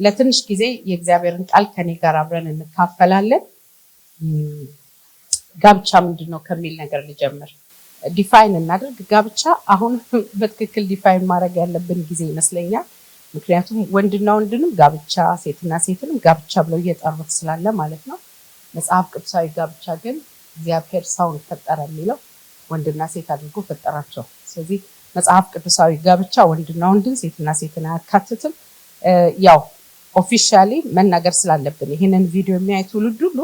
ለትንሽ ጊዜ የእግዚአብሔርን ቃል ከኔ ጋር አብረን እንካፈላለን። ጋብቻ ምንድነው ከሚል ነገር ልጀምር። ዲፋይን እናድርግ። ጋብቻ አሁን በትክክል ዲፋይን ማድረግ ያለብን ጊዜ ይመስለኛል። ምክንያቱም ወንድና ወንድንም ጋብቻ፣ ሴትና ሴትንም ጋብቻ ብለው እየጠሩት ስላለ ማለት ነው። መጽሐፍ ቅዱሳዊ ጋብቻ ግን እግዚአብሔር ሰውን ፈጠረ የሚለው ወንድና ሴት አድርጎ ፈጠራቸው። ስለዚህ መጽሐፍ ቅዱሳዊ ጋብቻ ወንድና ወንድን፣ ሴትና ሴትን አያካትትም። ያው ኦፊሻሊ መናገር ስላለብን ይህንን ቪዲዮ የሚያይ ትውልድ ሁሉ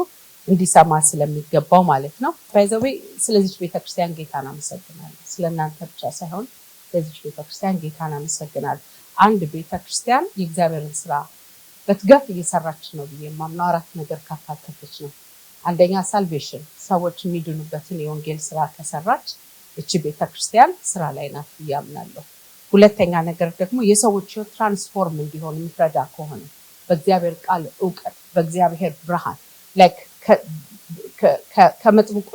እንዲሰማ ስለሚገባው ማለት ነው። ባይዘዌ ስለዚህ ቤተክርስቲያን ጌታን አመሰግናለሁ። ስለእናንተ ብቻ ሳይሆን ስለዚህ ቤተክርስቲያን ጌታን አመሰግናለሁ። አንድ ቤተክርስቲያን የእግዚአብሔርን ስራ በትጋት እየሰራች ነው ብዬ የማምነው 4 ነገር ካካተተች ነው። አንደኛ ሳልቬሽን፣ ሰዎች የሚድኑበትን የወንጌል ስራ ከሰራች እቺ ቤተክርስቲያን ስራ ላይ ናት ብዬ አምናለሁ። ሁለተኛ ነገር ደግሞ የሰዎች ህይወት ትራንስፎርም እንዲሆን የሚረዳ ከሆነ በእግዚአብሔር ቃል እውቀት፣ በእግዚአብሔር ብርሃን ላይክ ከመጥምቁ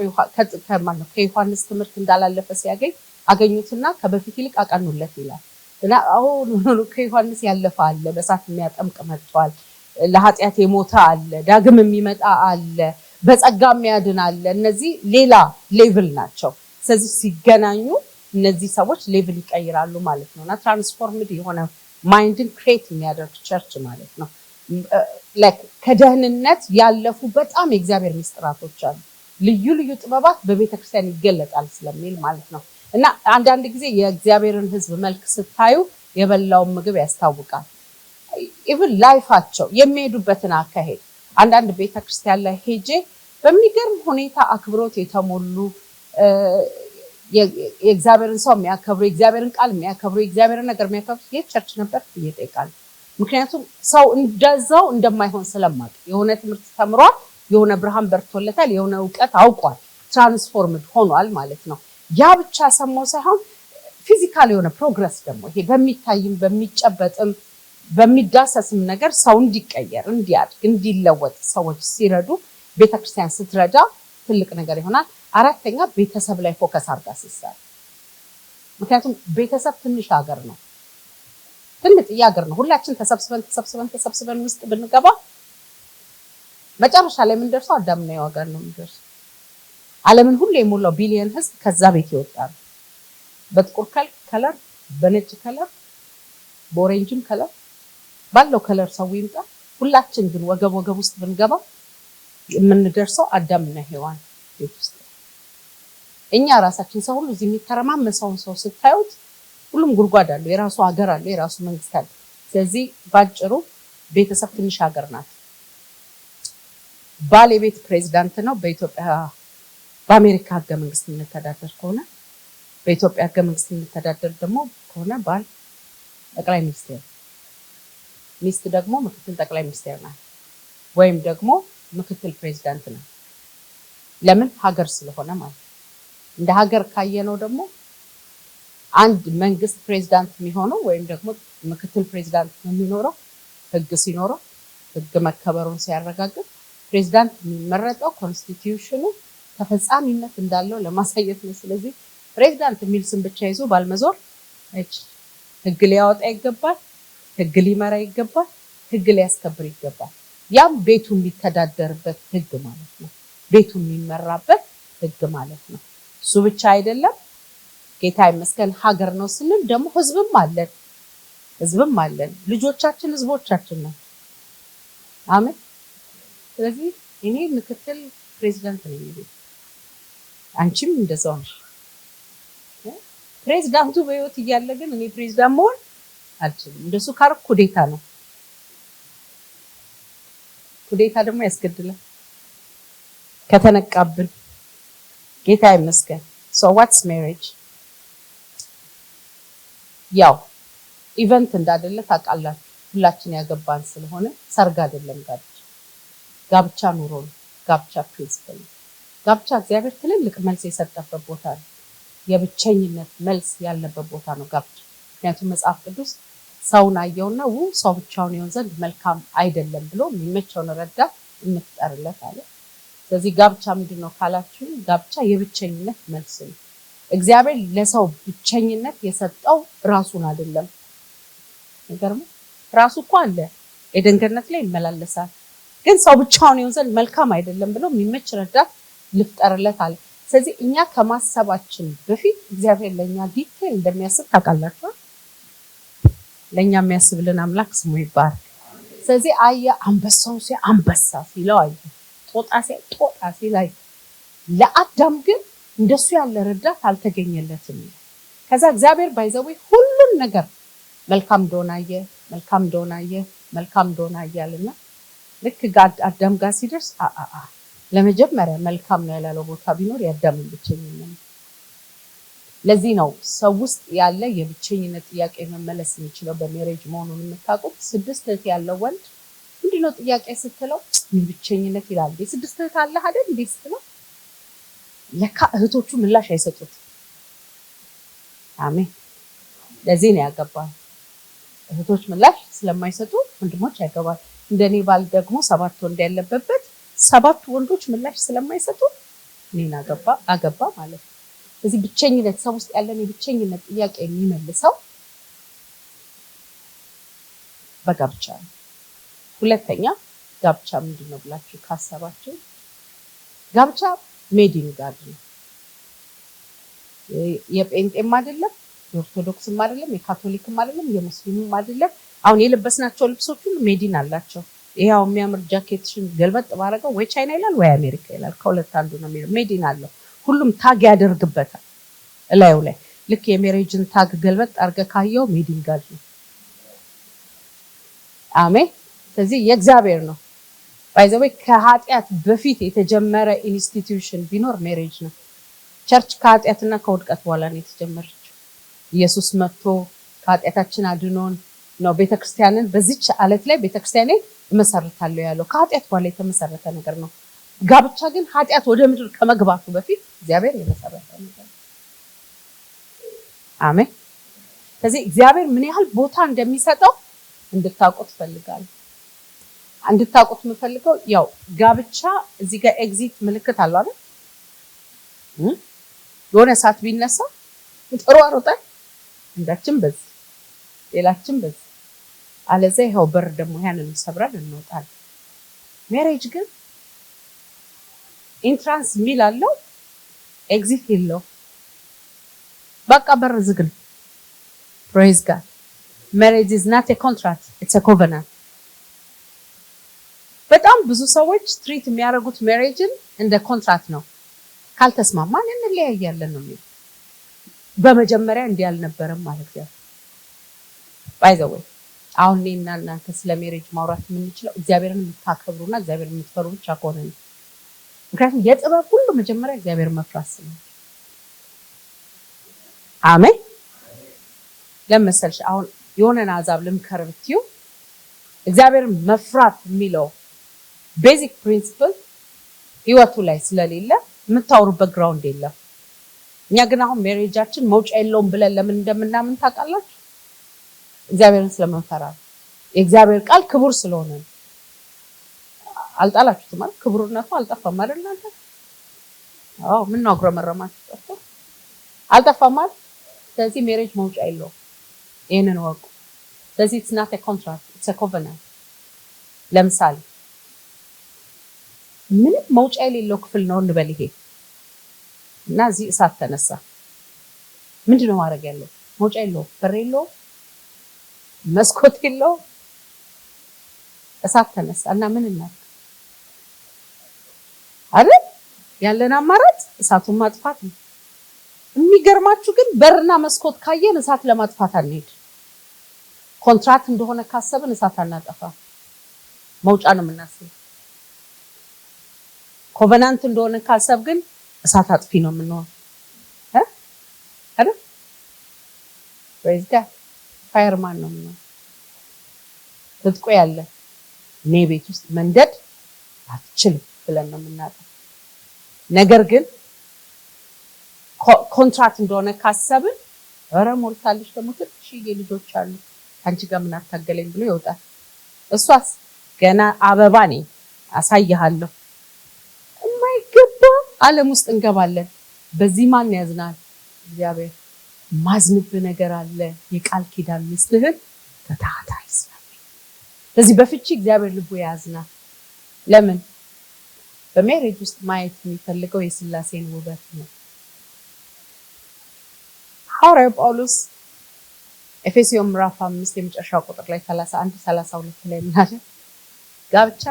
ከዮሐንስ ትምህርት እንዳላለፈ ሲያገኝ አገኙትና ከበፊት ይልቅ አቀኑለት ይላል እና አሁን ከዮሐንስ ያለፈ አለ፣ በእሳት የሚያጠምቅ መጥቷል፣ ለኃጢአት የሞተ አለ፣ ዳግም የሚመጣ አለ፣ በጸጋ የሚያድን አለ። እነዚህ ሌላ ሌቭል ናቸው። ስለዚህ ሲገናኙ እነዚህ ሰዎች ሌቭል ይቀይራሉ ማለት ነው እና ትራንስፎርምድ የሆነ ማይንድን ክሬት የሚያደርግ ቸርች ማለት ነው። ከደህንነት ያለፉ በጣም የእግዚአብሔር ሚስጥራቶች አሉ። ልዩ ልዩ ጥበባት በቤተክርስቲያን ይገለጣል ስለሚል ማለት ነው እና አንዳንድ ጊዜ የእግዚአብሔርን ሕዝብ መልክ ስታዩ የበላውን ምግብ ያስታውቃል። ኢቭን ላይፋቸው የሚሄዱበትን አካሄድ አንዳንድ ቤተክርስቲያን ላይ ሄጄ በሚገርም ሁኔታ አክብሮት የተሞሉ የእግዚአብሔርን ሰው የሚያከብሩ፣ የእግዚአብሔርን ቃል የሚያከብሩ፣ የእግዚአብሔርን ነገር የሚያከብሩ የት ቸርች ነበር እየጠይቃል። ምክንያቱም ሰው እንደዛው እንደማይሆን ስለማቅ የሆነ ትምህርት ተምሯል፣ የሆነ ብርሃን በርቶለታል፣ የሆነ እውቀት አውቋል፣ ትራንስፎርምድ ሆኗል ማለት ነው። ያ ብቻ ሰማው ሳይሆን ፊዚካል የሆነ ፕሮግረስ ደግሞ ይሄ በሚታይም በሚጨበጥም በሚዳሰስም ነገር ሰው እንዲቀየር፣ እንዲያድግ፣ እንዲለወጥ ሰዎች ሲረዱ ቤተክርስቲያን ስትረዳ ትልቅ ነገር ይሆናል። አራተኛ ቤተሰብ ላይ ፎከስ አድርጋ ስትሰራ። ምክንያቱም ቤተሰብ ትንሽ ሀገር ነው፣ ትንሽ ሀገር ነው። ሁላችን ተሰብስበን ውስጥ ብንገባ መጨረሻ ላይ የምንደርሰው አዳምና ሔዋን ጋር ነው የምንደርሰው። ዓለምን ሁሉ የሞላው ቢሊየን ህዝብ ከዛ ቤት ይወጣል። በጥቁር ከለር፣ በነጭ ከለር፣ በኦሬንጅም ከለር ባለው ከለር ሰው ይምጣ። ሁላችን ግን ወገብ ውስጥ ብንገባ የምንደርሰው አዳምና ሔዋን ቤት ውስጥ። እኛ ራሳችን ሰው ሁሉ እዚህ የሚተረማመሰውን ሰው ስታዩት ሁሉም ጉድጓድ አለው፣ የራሱ ሀገር አለው፣ የራሱ መንግስት አለው። ስለዚህ ባጭሩ ቤተሰብ ትንሽ ሀገር ናት። ባል የቤት ፕሬዝዳንት ነው። በአሜሪካ ህገ መንግስት እንተዳደር ከሆነ፣ በኢትዮጵያ ህገ መንግስት እንተዳደር ደግሞ ከሆነ ባል ጠቅላይ ሚኒስትር፣ ሚስት ደግሞ ምክትል ጠቅላይ ሚኒስትር ናት፣ ወይም ደግሞ ምክትል ፕሬዝዳንት ናት። ለምን? ሀገር ስለሆነ ማለት ነው። እንደ ሀገር ካየነው ደግሞ አንድ መንግስት ፕሬዝዳንት የሚሆነው ወይም ደግሞ ምክትል ፕሬዝዳንት የሚኖረው ህግ ሲኖረው፣ ህግ መከበሩን ሲያረጋግጥ፣ ፕሬዝዳንት የሚመረጠው ኮንስቲትዩሽኑ ተፈጻሚነት እንዳለው ለማሳየት ነው። ስለዚህ ፕሬዝዳንት የሚል ስም ብቻ ይዞ ባልመዞር ህግ ሊያወጣ ይገባል፣ ህግ ሊመራ ይገባል፣ ህግ ሊያስከብር ይገባል። ያም ቤቱ የሚተዳደርበት ህግ ማለት ነው፣ ቤቱ የሚመራበት ህግ ማለት ነው። እሱ ብቻ አይደለም፣ ጌታ ይመስገን ሀገር ነው ስንል ደግሞ ህዝብም አለን። ልጆቻችን ህዝቦቻችን ነው። አሜን። ስለዚህ እኔ ምክትል ፕሬዝዳንት ነኝ፣ አንቺም እንደዛው ነሽ። ፕሬዝዳንቱ በህይወት እያለ ግን እኔ ፕሬዝዳንት መሆን አልችልም። እንደሱ ካርኩ ኩዴታ ነው። ኩዴታ ደግሞ ያስገድላል ከተነቃብን። ጌታ ይመስገን። So what's marriage? ያው ኢቨንት እንዳደለ ታውቃላችሁ። ሁላችን ያገባን ስለሆነ ሰርግ አይደለም ጋብቻ ኑሮ ነው። ጋብቻ ፕሪንሲፕል ነው። ጋብቻ እግዚአብሔር ትልልቅ መልስ የሰጠበት ቦታ ነው። የብቸኝነት መልስ ያለበት ቦታ ነው ጋብቻ። ምክንያቱም መጽሐፍ ቅዱስ ሰውን አየውና ሰው ብቻውን ይሆን ዘንድ መልካም አይደለም ብሎ የሚመቸውን ረዳት እንፍጠርለት አለ። ስለዚህ ጋብቻ ምንድነው ካላችሁ፣ ጋብቻ የብቸኝነት መልስ ነው። እግዚአብሔር ለሰው ብቸኝነት የሰጠው ራሱን አይደለም። ነገርም ራሱ እኮ አለ፣ ኤደን ገነት ላይ ይመላለሳል። ግን ሰው ብቻውን ይሆን ዘንድ መልካም አይደለም ብሎ የሚመች ረዳት ልፍጠርለት አለ። ስለዚህ እኛ ከማሰባችን በፊት እግዚአብሔር ለኛ ዲቴል እንደሚያስብ ታውቃላችሁ። ለኛ የሚያስብልን አምላክ ስሙ ይባረክ። ስለዚህ አየ አንበሳው አንበሳ ሲለው አየ ጦጣ ሲላይ ለአዳም ግን እንደሱ ያለ ረዳት አልተገኘለትም። ከዛ እግዚአብሔር ባይዘው ሁሉን ነገር መልካም እንደሆነ አየ አለና ልክ አዳም ጋር ሲደርስ ለመጀመሪያ መልካም ነው ያላለው ቦታ ቢኖር የአዳምን ብቸኝነት። ለዚህ ነው ሰው ውስጥ ያለ የብቸኝነት ጥያቄ መመለስ የሚችለው በሜሬጅ መሆኑን የምታውቁት። 6 እህት ያለው ወንድ ምንድነው ጥያቄ ስትለው ብቸኝነት ይላል። 6 እህት አለ አይደል እንዴ ስትለው ለካ እህቶቹ ምላሽ አይሰጡት። አሜን። ለዚህ ነው ያገባል። እህቶች ምላሽ ስለማይሰጡ ወንድሞች ያገባል። እንደኔ ባል ደግሞ 7 ወንድ ያለበት 7 ወንዶች ምላሽ ስለማይሰጡ እኔን አገባ ማለት ነው። ስለዚህ ብቸኝነት ሰው ውስጥ ያለን የብቸኝነት ጥያቄ የሚመልሰው በጋብቻ ነው። ሁለተኛ ጋብቻ ምንድነው ብላችሁ ካሰባችሁ ጋብቻ ሜዲን ጋድ ነው። የጴንጤም አይደለም፣ የኦርቶዶክስም አይደለም፣ የካቶሊክም አይደለም፣ የሙስሊምም አይደለም። አሁን የለበስናቸው ልብሶች ሁሉ ሜዲን አላቸው። ይሄው የሚያምር ጃኬትሽን ገልበጥ ባረገው ወይ ቻይና ይላል ወይ አሜሪካ ይላል። ከሁለት አንዱ ነው የሚለው። ሜዲን አለው። ሁሉም ታግ ያደርግበታል እላዩ ላይ። ልክ የሜሬጅን ታግ ገልበጥ አርገ ካየው ሜዲን ጋድ ነው። አሜን። ስለዚህ የእግዚአብሔር ነው። ባይዘው ከኃጢአት በፊት የተጀመረ ኢንስቲትዩሽን ቢኖር ሜሬጅ ነው። ቸርች ከኃጢአትና ከውድቀት በኋላ ነው የተጀመረችው። ኢየሱስ መጥቶ ከኃጢአታችን አድኖን ነው ቤተክርስቲያንን በዚች አለት ላይ ቤተክርስቲያኔን እመሰርታለሁ ያለው። ከኃጢአት በኋላ የተመሰረተ ነገር ነው። ጋብቻ ግን ኃጢአት ወደ ምድር ከመግባቱ በፊት እግዚአብሔር የመሰረተ ነገር ነው። አሜን። ስለዚህ እግዚአብሔር ምን ያህል ቦታ እንደሚሰጠው እንድታውቁት ፈልጋለሁ። እንድታውቁት የምፈልገው ያው ጋብቻ እዚህ ጋር ኤግዚት ምልክት አለው አይደል? የሆነ ሰዓት ቢነሳ ጥሩ አሮጣን እንዳችን በዚህ ሌላችን በዚህ አለዛ ይኸው በር ደግሞ ያንን ሰብረን እንወጣለን። ሜሬጅ ግን ኢንትራንስ ሚል አለው፣ ኤግዚት የለው። በቃ በር ዝግ ነው። ፕሬዝ ጋድ። ሜሬጅ ኢዝ ናት ኤ ኮንትራክት ኢትስ ኤ ኮቨናንት። በጣም ብዙ ሰዎች ትሪት የሚያደርጉት ሜሬጅን እንደ ኮንትራክት ነው። ካልተስማማን እንለያያለን ነው የሚለው። በመጀመሪያ እንዲህ አልነበረም ማለት ነው። ባይ ዘ ወይ አሁን እኔና እናንተ ስለ ሜሬጅ ማውራት የምንችለው እግዚአብሔርን የምታከብሩና እግዚአብሔርን የምትፈሩ ብቻ ከሆነ ነው። ምክንያቱም የጥበብ ሁሉ መጀመሪያ እግዚአብሔር መፍራት ነው። አሜን። ለምሳሌ አሁን የሆነን አዛብ ልምከር ብትዩ እግዚአብሔርን መፍራት የሚለው ቤዚክ ፕሪንሲፕል ህይወቱ ላይ ስለሌለ የምታወሩበት ግራውንድ የለም። እኛ ግን አሁን ሜሬጃችን መውጫ የለውም ብለን ለምን እንደምናምን ታውቃላችሁ? እግዚአብሔርን ስለምንፈራ። የእግዚአብሔር ቃል ክቡር ስለሆነ ነው። አልጣላችሁትም ማለት ክቡርነቱ አልጠፋም አይደል እናንተ? አዎ ምን ነው አጉረመረማችሁ ጠፍቶ አልጠፋም ማለት። ስለዚህ ሜሬጅ መውጫ የለውም። ይሄንን ወቁ። ስለዚህ it's not a contract, it's a covenant። ለምሳሌ ምንም መውጫ የሌለው ክፍል ነው እንበል ይሄ እና እዚህ እሳት ተነሳ። ምንድነው ማድረግ ያለው? መውጫ የለው፣ በር የለው፣ መስኮት የለው። እሳት ተነሳ እና ምን እናድርግ አይደል? ያለን አማራጭ እሳቱን ማጥፋት ነው። የሚገርማችሁ ግን በርና መስኮት ካየን እሳት ለማጥፋት አንሄድ። ኮንትራክት እንደሆነ ካሰብን እሳት አናጠፋ፣ መውጫ ነው የምናስበው። ኮቨናንት እንደሆነ ካሰብ ግን እሳት አጥፊ ነው የምንሆነው አይደል? ፕሬዝ ጋድ። ፋየርማን ነው የምንሆነው። ትጥቆ ያለ እኔ ቤት ውስጥ መንደድ አትችልም ብለን ነው የምናጠፋው። ነገር ግን ኮንትራክት እንደሆነ ካሰብን ኧረ ሞልታለች ደግሞ ትንሽዬ ልጆች አሉ አንቺ ጋር ምን አታገለኝ ብሎ ይወጣል። እሷስ ገና አበባ ነኝ አሳይሃለሁ። የማይገባ ዓለም ውስጥ እንገባለን። በዚህ ማን ያዝናል? እግዚአብሔር። ማዝንብ ነገር አለ። የቃል ኪዳን ሚስትህን ተታታይ ስለኝ ስለዚህ በፍቺ እግዚአብሔር ልቡ ያዝናል። ለምን? በሜሬጅ ውስጥ ማየት የሚፈልገው የሥላሴን ውበት ነው። ሐዋርያው ጳውሎስ ኤፌሶን ምዕራፍ 5 የመጨረሻው ቁጥር ላይ 31 32 ላይ ምናለ ጋብቻ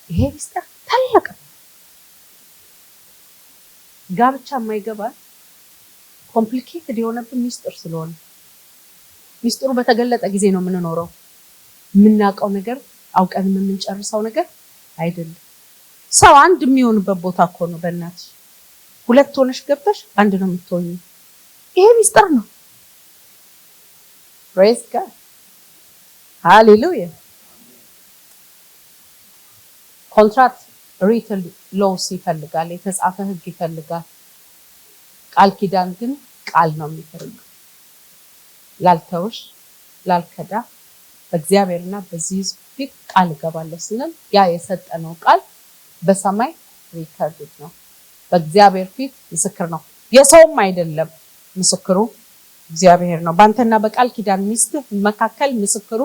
ይሄ ሚስጥር ታላቅ ነው። ጋብቻ የማይገባ ኮምፕሊኬትድ የሆነብን ሚስጥር ስለሆነ ሚስጥሩ በተገለጠ ጊዜ ነው የምንኖረው። የምናውቀው ነገር አውቀን የምንጨርሰው ነገር አይደለም። ሰው አንድ የሚሆንበት ቦታ እኮ ነው። በእናትሽ ሁለት ሆነሽ ገብተሽ አንድ ነው የምትሆኚ። ይሄ ሚስጥር ነው። ፕሬዝ ጋድ ሃሌሉያ። ኮንትራክት ሪትል ሎስ ይፈልጋል፣ የተጻፈ ህግ ይፈልጋል። ቃል ኪዳን ግን ቃል ነው የሚፈልገው። ላልተውሽ ላልከዳ በእግዚአብሔርና በዚህ ሕዝብ ፊት ቃል እገባለሁ ስንል ያ የሰጠነው ቃል በሰማይ ሪከርድ ነው፣ በእግዚአብሔር ፊት ምስክር ነው። የሰውም አይደለም ምስክሩ እግዚአብሔር ነው። ባንተና በቃል ኪዳን ሚስት መካከል ምስክሩ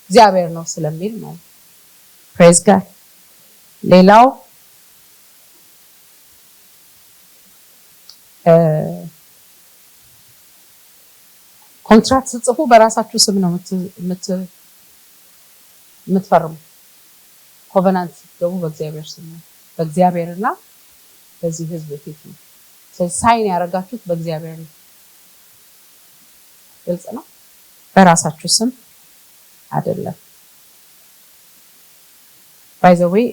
እግዚአብሔር ነው ስለሚል ነው። ፕሬዝ ጋድ። ሌላው ኮንትራክት ጽፉ በራሳችሁ ስም ነው የምትፈርሙ። ኮቨናንት ስትገቡ በእግዚአብሔር ስም ነው፣ በእግዚአብሔርና በዚህ ህዝብ ፊት ነው። ስለዚህ ሳይን ያደረጋችሁት በእግዚአብሔር ነው። ግልጽ ነው። በራሳችሁ ስም አይደለም። ባይ ዘ ዌይ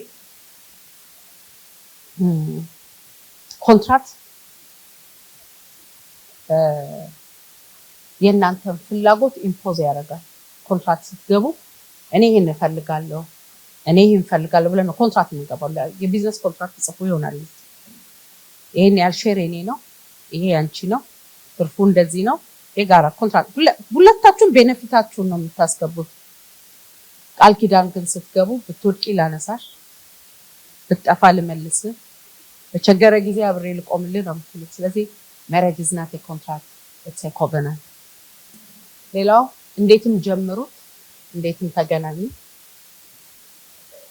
ኮንትራክት የእናንተን ፍላጎት ኢምፖዝ ያደርጋል። ኮንትራክት ስትገቡ እኔ ይሄን እፈልጋለሁ እኔ ይሄን እፈልጋለሁ ብለን ነው ኮንትራክት የምንገባው። የቢዝነስ ኮንትራክት ጽፎ ይሆናል። ይሄን ያህል ሼር የኔ ነው፣ ይሄ ያንቺ ነው፣ ትርፉ እንደዚህ ነው። የጋራ ኮንትራክት ሁለታችሁም ቤኔፊታችሁን ነው የምታስገቡት። ቃል ኪዳን ግን ስትገቡ ብትወድቂ ላነሳሽ፣ ብትጠፋ ልመልስ፣ በቸገረ ጊዜ አብሬ ልቆምልህ ነው የምትሉት። ስለዚህ ሜሬጅ ኢዝ ናት ኤ ኮንትራክት ኢትስ ኤ ኮቨናንት። ሌላው እንዴትም ጀምሩት እንዴትም ተገናኙ፣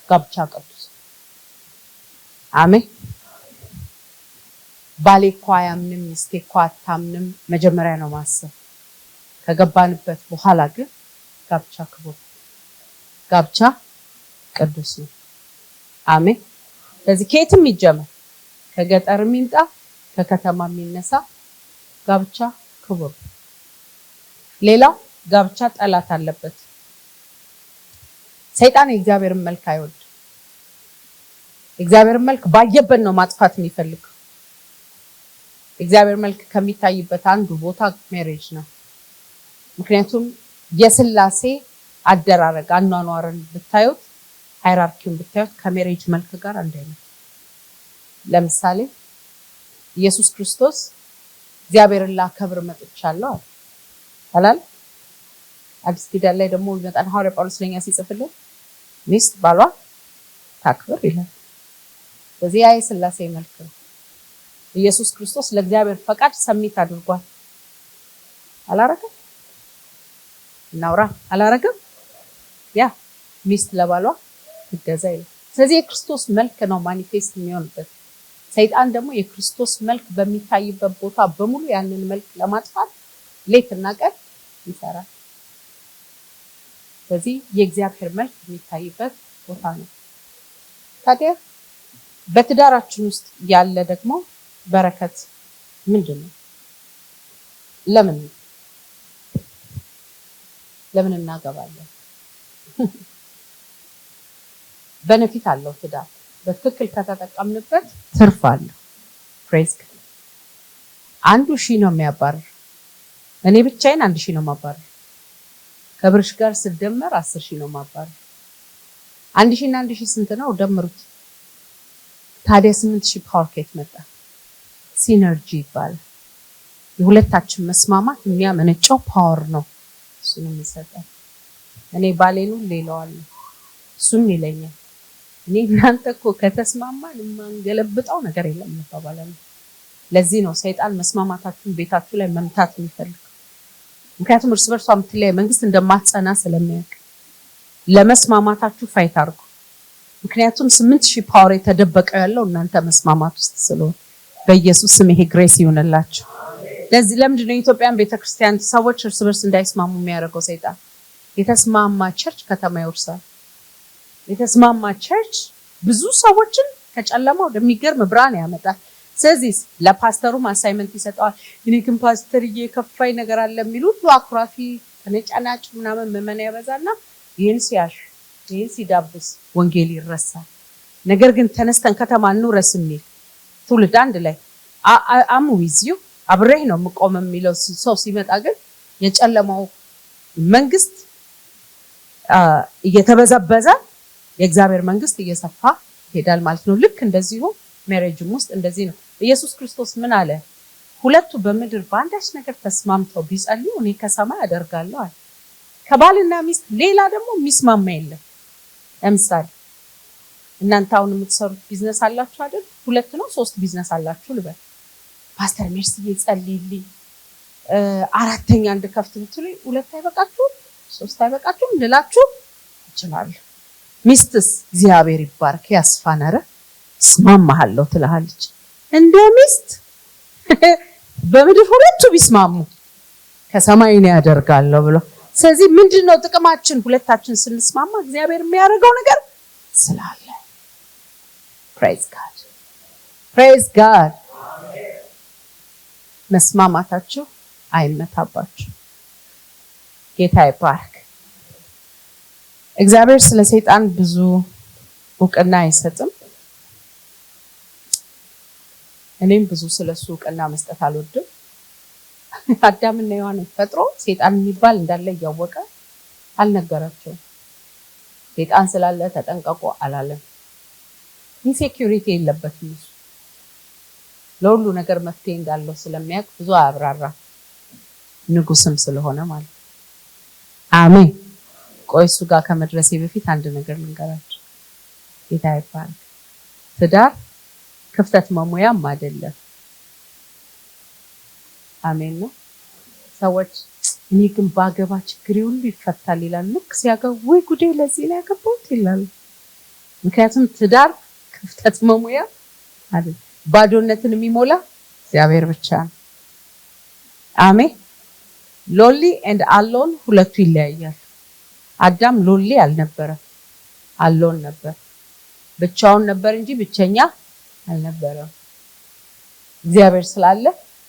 ጋብቻ ቅዱስ። አሜን። ባሌ እኮ አያምንም፣ ሚስቴ እኮ አታምንም፣ መጀመሪያ ነው ማሰብ። ከገባንበት በኋላ ግን ጋብቻ ክቡር፣ ጋብቻ ቅዱስ ነው። አሜን። ስለዚህ ከየትም ይጀመር፣ ከገጠር የሚምጣ ከከተማ የሚነሳ ጋብቻ ክቡር። ሌላው ጋብቻ ጠላት አለበት። ሰይጣን የእግዚአብሔርን መልክ አይወድ። የእግዚአብሔርን መልክ ባየበት ነው ማጥፋት የሚፈልግ። የእግዚአብሔር መልክ ከሚታይበት አንዱ ቦታ ሜሬጅ ነው። ምክንያቱም የሥላሴ አደራረግ አኗኗርን ብታዩት፣ ሃይራርኪውን ብታዩት ከሜሬጅ መልክ ጋር አንድ አይነት። ለምሳሌ ኢየሱስ ክርስቶስ እግዚአብሔርን ላከብር መጥቻለሁ አላል? አዲስ ኪዳን ላይ ደግሞ ይመጣል ሐዋርያ ጳውሎስ ለኛ ሲጽፍልን ሚስት ባሏ ታክብር ይላል። ስለዚህ ያ የሥላሴ መልክ ነው። ኢየሱስ ክርስቶስ ለእግዚአብሔር ፈቃድ ሰሚት አድርጓል። አላረገም? እናውራ አላረገም? ያ ሚስት ለባሏ ትገዛ ይላል። ስለዚህ የክርስቶስ መልክ ነው ማኒፌስት የሚሆንበት። ሰይጣን ደግሞ የክርስቶስ መልክ በሚታይበት ቦታ በሙሉ ያንን መልክ ለማጥፋት ሌትና ቀን ይሰራል። ስለዚህ የእግዚአብሔር መልክ የሚታይበት ቦታ ነው። ታዲያ በትዳራችን ውስጥ ያለ ደግሞ በረከት ምንድን ነው? ለምን እናገባለን? በነፊት አለው ትዳር በትክክል ከተጠቀምንበት ትርፍ አለው። ፕሬዝ ጋድ። 1,000 ነው የሚያባርር። እኔ ብቻዬን 1,000 ነው ማባረር። ከብርሽ ጋር ስደመር 10,000 ነው ማባረር። 1,000 እና 1,000 ስንት ነው? ደምሩት። ታዲያ 8,000 ፓወር ከየት መጣ? ሲነርጂ ይባላል። የሁለታችን መስማማት የሚያመነጨው ፓወር ነው። እሱን የሚሰጠን እኔ ባሌኑ ሌላዋል እሱም ይለኛል። እኔ እናንተ እኮ ከተስማማን የማንገለብጠው ነገር የለም እንባባላለን። ለዚህ ነው ሰይጣን መስማማታችሁን ቤታችሁ ላይ መምታት የሚፈልግ። ምክንያቱም እርስ በርሷ የምትለያይ መንግስት እንደማትጸና ስለሚያውቅ ለመስማማታችሁ ፋይት አድርጉ። ምክንያቱም 8000 ፓወር የተደበቀው ያለው እናንተ መስማማት ውስጥ ስለሆነ በኢየሱስ ስም ይሄ ግሬስ ይሁንላችሁ። ለዚህ ለምንድነው የኢትዮጵያን ቤተክርስቲያን ሰዎች እርስ በርስ እንዳይስማሙ የሚያደርገው ሰይጣን? የተስማማ ቸርች ከተማ ይወርሳል። የተስማማ ቸርች ብዙ ሰዎችን ከጨለማ ወደሚገርም ብርሃን ያመጣል። ስለዚህ ለፓስተሩም አሳይመንት ይሰጣል። እኔ ግን ፓስተርዬ የከፋይ ነገር አለ የሚሉት አኩራፊ ተነጫናጭ ምናምን ምዕመን ያበዛና ይህን ሲያሽ ይህን ሲዳብስ ወንጌል ይረሳል። ነገር ግን ተነስተን ከተማ እንውረስ የሚል ትውልድ አንድ ላይ አም ዊዝዩ አብሬህ ነው የምቆም የሚለው ሰው ሲመጣ ግን የጨለማው መንግስት እየተበዘበዘ የእግዚአብሔር መንግስት እየሰፋ ይሄዳል ማለት ነው። ልክ እንደዚሁ ሜሬጅም ውስጥ እንደዚህ ነው። ኢየሱስ ክርስቶስ ምን አለ? ሁለቱ በምድር በአንዳች ነገር ተስማምተው ቢጸልዩ እኔ ከሰማይ አደርጋለሁ አለ። ከባልና ሚስት ሌላ ደግሞ የሚስማማ የለም። ለምሳሌ እናንተ አሁን የምትሰሩት ቢዝነስ አላችሁ አይደል? 2 ነው 3 ቢዝነስ አላችሁ ልበል። ፓስተር ሜርሲዬ ጸልይልኝ 4ኛ እንድከፍት ብትሉኝ 2 አይበቃችሁም? 3 አይበቃችሁም ልላችሁ እችላለሁ። ሚስትስ እግዚአብሔር ይባርክ ያስፋነረ እስማማሃለሁ ትላለች። እንደ ሚስት በምድር ሁለቱ ቢስማሙ ከሰማይ ነው ያደርጋለሁ ብሎ። ስለዚህ ምንድነው ጥቅማችን? ሁለታችን ስንስማማ እግዚአብሔር የሚያደርገው ነገር ስላለ። ፕሬዝ ጋድ ፕሬዝ ጋድ። መስማማታችሁ አይመታባችሁ። ጌታ ይባርክ። እግዚአብሔር ስለ ሰይጣን ብዙ እውቅና አይሰጥም። እኔም ብዙ ስለሱ እውቅና መስጠት አልወድም። አዳምና ሔዋንን ፈጥሮ ሰይጣን የሚባል እንዳለ እያወቀ አልነገራቸውም። ሰይጣን ስላለ ተጠንቀቁ አላለም። ኢንሴኩሪቲ የለበትም እሱ። ለሁሉ ነገር መፍትሄ እንዳለው ስለሚያውቅ ብዙ አብራራ። ንጉስም ስለሆነ ማለት አሜን። ቆይ እሱ ጋር ከመድረሴ በፊት አንድ ነገር ልንገራችሁ። ጌታ ይባርክ። ትዳር ክፍተት መሙያም አይደለም። አሜን ነው። ሰዎች እኔ ግን ባገባ ችግሬ ሁሉ ይፈታል ይላል። ልክ ሲያገቡ ወይ ጉዴ ለዚህ ነው ያገባሁት ይላል። ምክንያቱም ትዳር ክፍተት መሙያ አይደለም። ባዶነትን የሚሞላ እግዚአብሔር ብቻ ነው። አሜን። ሎንሊ ኤንድ አሎን ሁለቱ ይለያያል። አዳም ሎንሊ አልነበረም፣ አሎን ነበር። ብቻውን ነበር እንጂ ብቸኛ አልነበረም። እግዚአብሔር ስላለ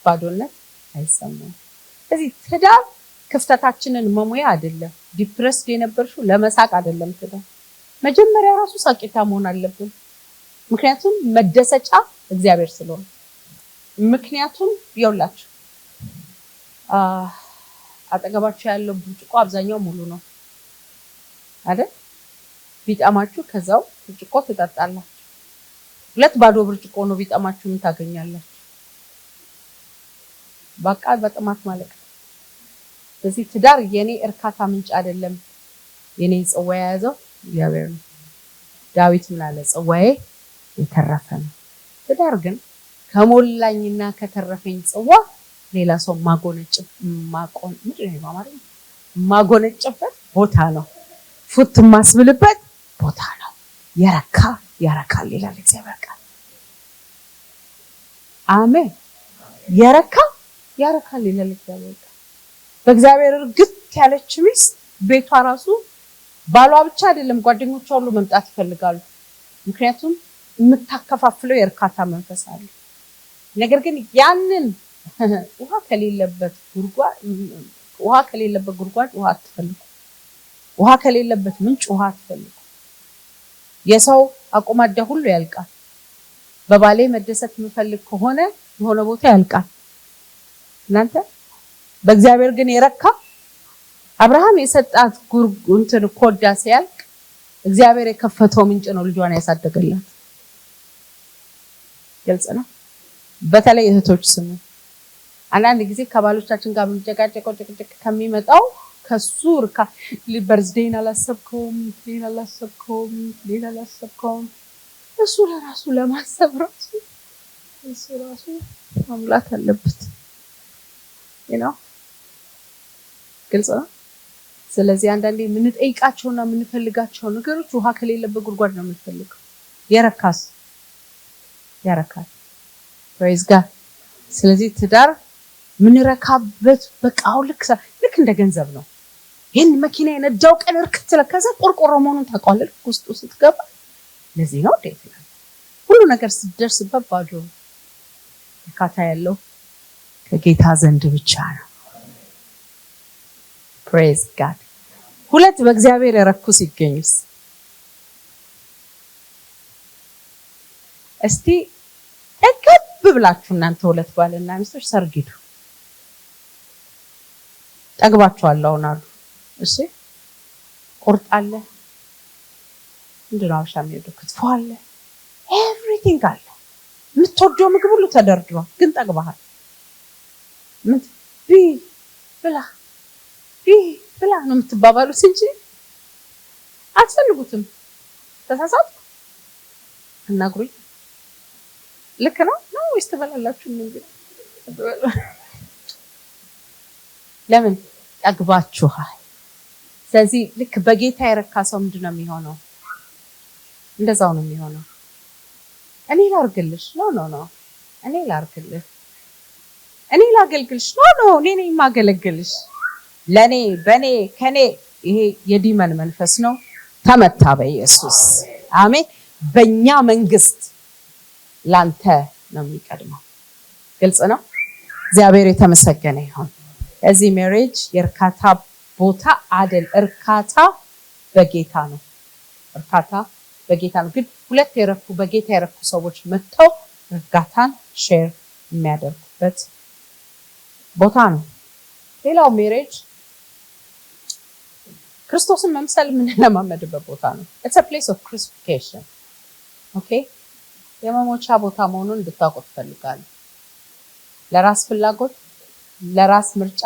ባዶነት አይሰማም። ስለዚህ ትዳር ክፍተታችንን መሙያ አይደለም። ዲፕረስድ የነበርሽው ለመሳቅ አይደለም። ትዳር መጀመሪያ ራሱ ሳቂታ መሆን አለብን። ምክንያቱም መደሰጫ እግዚአብሔር ስለሆነ። ምክንያቱም ይኸውላችሁ አጠገባችሁ ያለው ብርጭቆ አብዛኛው ሙሉ ነው አይደል? ቢጠማችሁ ከዛው ብርጭቆ ትጠጣላችሁ። 2 ባዶ ብርጭቆ ነው ቢጠማችሁ ምን ታገኛላችሁ? በቃ በጥማት ማለት ነው። ስለዚህ ትዳር የኔ እርካታ ምንጭ አይደለም። የኔ ጽዋ የያዘው እግዚአብሔር ነው። ዳዊት ምን አለ? ጽዋዬ የተረፈ ነው። ትዳር ግን ከሞላኝና ከተረፈኝ ጽዋ ሌላ ሰው ማጎነጭበት ቦታ ነው። ፉት ማስብልበት ቦታ ነው። ያረካል ይላል እግዚአብሔር ቃል። አሜን። ያረካል ይላል እግዚአብሔር ቃል። በእግዚአብሔር እርግጥ ያለች ሚስት ቤቷ ራሱ ባሏ ብቻ አይደለም ጓደኞቿ ሁሉ መምጣት ይፈልጋሉ። ምክንያቱም የምታከፋፍለው የእርካታ መንፈስ አለ። ነገር ግን ያንን ውሃ ከሌለበት ጉድጓድ ውሃ አትፈልጉ። ውሃ ከሌለበት ምንጭ ውሃ አትፈልጉ። የሰው አቆማዳ ሁሉ ያልቃል። በባሌ መደሰት የምፈልግ ከሆነ የሆነ ቦታ ያልቃል። እናንተ በእግዚአብሔር ግን የረካ አብርሃም የሰጣት እንትን ኮዳ ሲያልቅ እግዚአብሔር የከፈተው ምንጭ ነው ልጇን ያሳደገላት። ግልጽ ነው። በተለይ እህቶች ስሙ። አንዳንድ ጊዜ ከባሎቻችን ጋር የምንጨቃጨቀው ጭቅጭቅ ከሚመጣው ከሱ በርዝዴን አላሰብከውም እሱ ለራሱ ለማሰብ ራሱ ማሙላት አለበት። ግልጽ ነው። ስለዚህ አንዳንዴ የምንጠይቃቸውና የምንፈልጋቸው ነገሮች ውሃ ከሌለበት ጉድጓድ ነው የምንፈልገው። የረካስ ፕሬዝ ጋድ። ስለዚህ ትዳር ምንረካበት በቃው ልክ እንደ ገንዘብ ነው። ይሄን መኪና የነዳው ቀን እርክት ለከዛ ቆርቆሮ መሆኑን ታውቃለህ ውስጡ ስትገባ። ለዚህ ነው ዴት ነው ሁሉ ነገር ሲደርስበት ባዶ እርካታ ያለው ከጌታ ዘንድ ብቻ ነው። ፕሬዝ ጋድ። ሁለት በእግዚአብሔር የረኩ ሲገኙስ እስቲ እከብ ብላችሁ እናንተ ሁለት ባልና ሚስቶች ሰርግ ሂዱ። ጠግባችኋል አሁን አሉ። እሺ ቁርጥ አለ፣ ምንድን ነው አብሻ የሚወደው ክትፎ አለ፣ ኤቭሪቲንግ አለ፣ የምትወደው ምግብ ሁሉ ተደርድሯል። ግን ጠግባሃል። ምን ብላ ነው የምትባባሉት እንጂ አትፈልጉትም። ተሳሳትኩ እናግሩኝ። ልክ ነው ወይስ ትበላላችሁ? ለምን ጠግባችኋል። ስለዚህ ልክ በጌታ የረካ ሰው ምንድነው የሚሆነው? እንደዛው ነው የሚሆነው። እኔ ላርግልሽ ኖ እኔ ላርግልሽ፣ እኔ ላገልግልሽ ኖ እኔ ነኝ የማገለግልሽ፣ ለኔ በኔ ከኔ። ይሄ የዲመን መንፈስ ነው። ተመታ በኢየሱስ አሜን። በእኛ መንግስት ላንተ ነው የሚቀድመው። ግልጽ ነው። እግዚአብሔር የተመሰገነ ይሁን። እዚህ ሜሬጅ የእርካታ ቦታ አይደል፣ እርካታ በጌታ ነው። እርካታ በጌታ ነው። ግን ሁለት የረኩ በጌታ የረኩ ሰዎች መጥተው እርጋታን ሼር የሚያደርጉበት ቦታ ነው። ሌላው ሜሬጅ ክርስቶስን መምሰል የምንለማመድበት ቦታ ነው። it's a place of crucifixion. okay የመሞቻ ቦታ መሆኑን እንድታውቁት ፈልጋለሁ። ለራስ ፍላጎት፣ ለራስ ምርጫ፣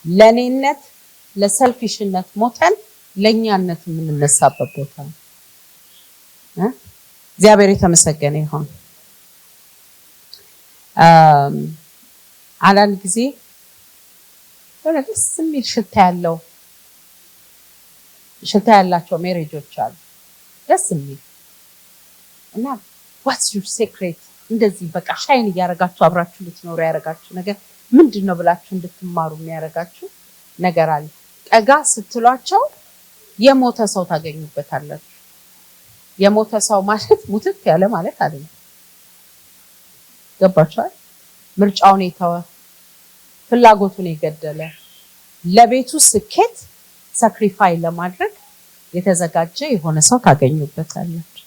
ለኔነት፣ ለሰልፊሽነት ሞተን ለኛነት የምንነሳበት ቦታ ነው። እግዚአብሔር የተመሰገነ ይሁን። አንዳንድ ጊዜ ደስ የሚል ሽታ ያላቸው ሜሬጆች አሉ። ደስ የሚል እና what's your secret? እንደዚህ በቃ ሻይን እያረጋችሁ አብራችሁ ልትኖሩ ያረጋችሁ ነገር ምንድነው ብላችሁ እንድትማሩ የሚያረጋችሁ ነገር አለ። ጠጋ ስትሏቸው የሞተ ሰው ታገኙበታላችሁ። የሞተ ሰው ማለት ሙትት ያለ ማለት አይደለም። ገባችኋል? ምርጫውን የተወ፣ ፍላጎቱን የገደለ፣ ለቤቱ ስኬት ሳክሪፋይ ለማድረግ የተዘጋጀ የሆነ ሰው ታገኙበታላችሁ።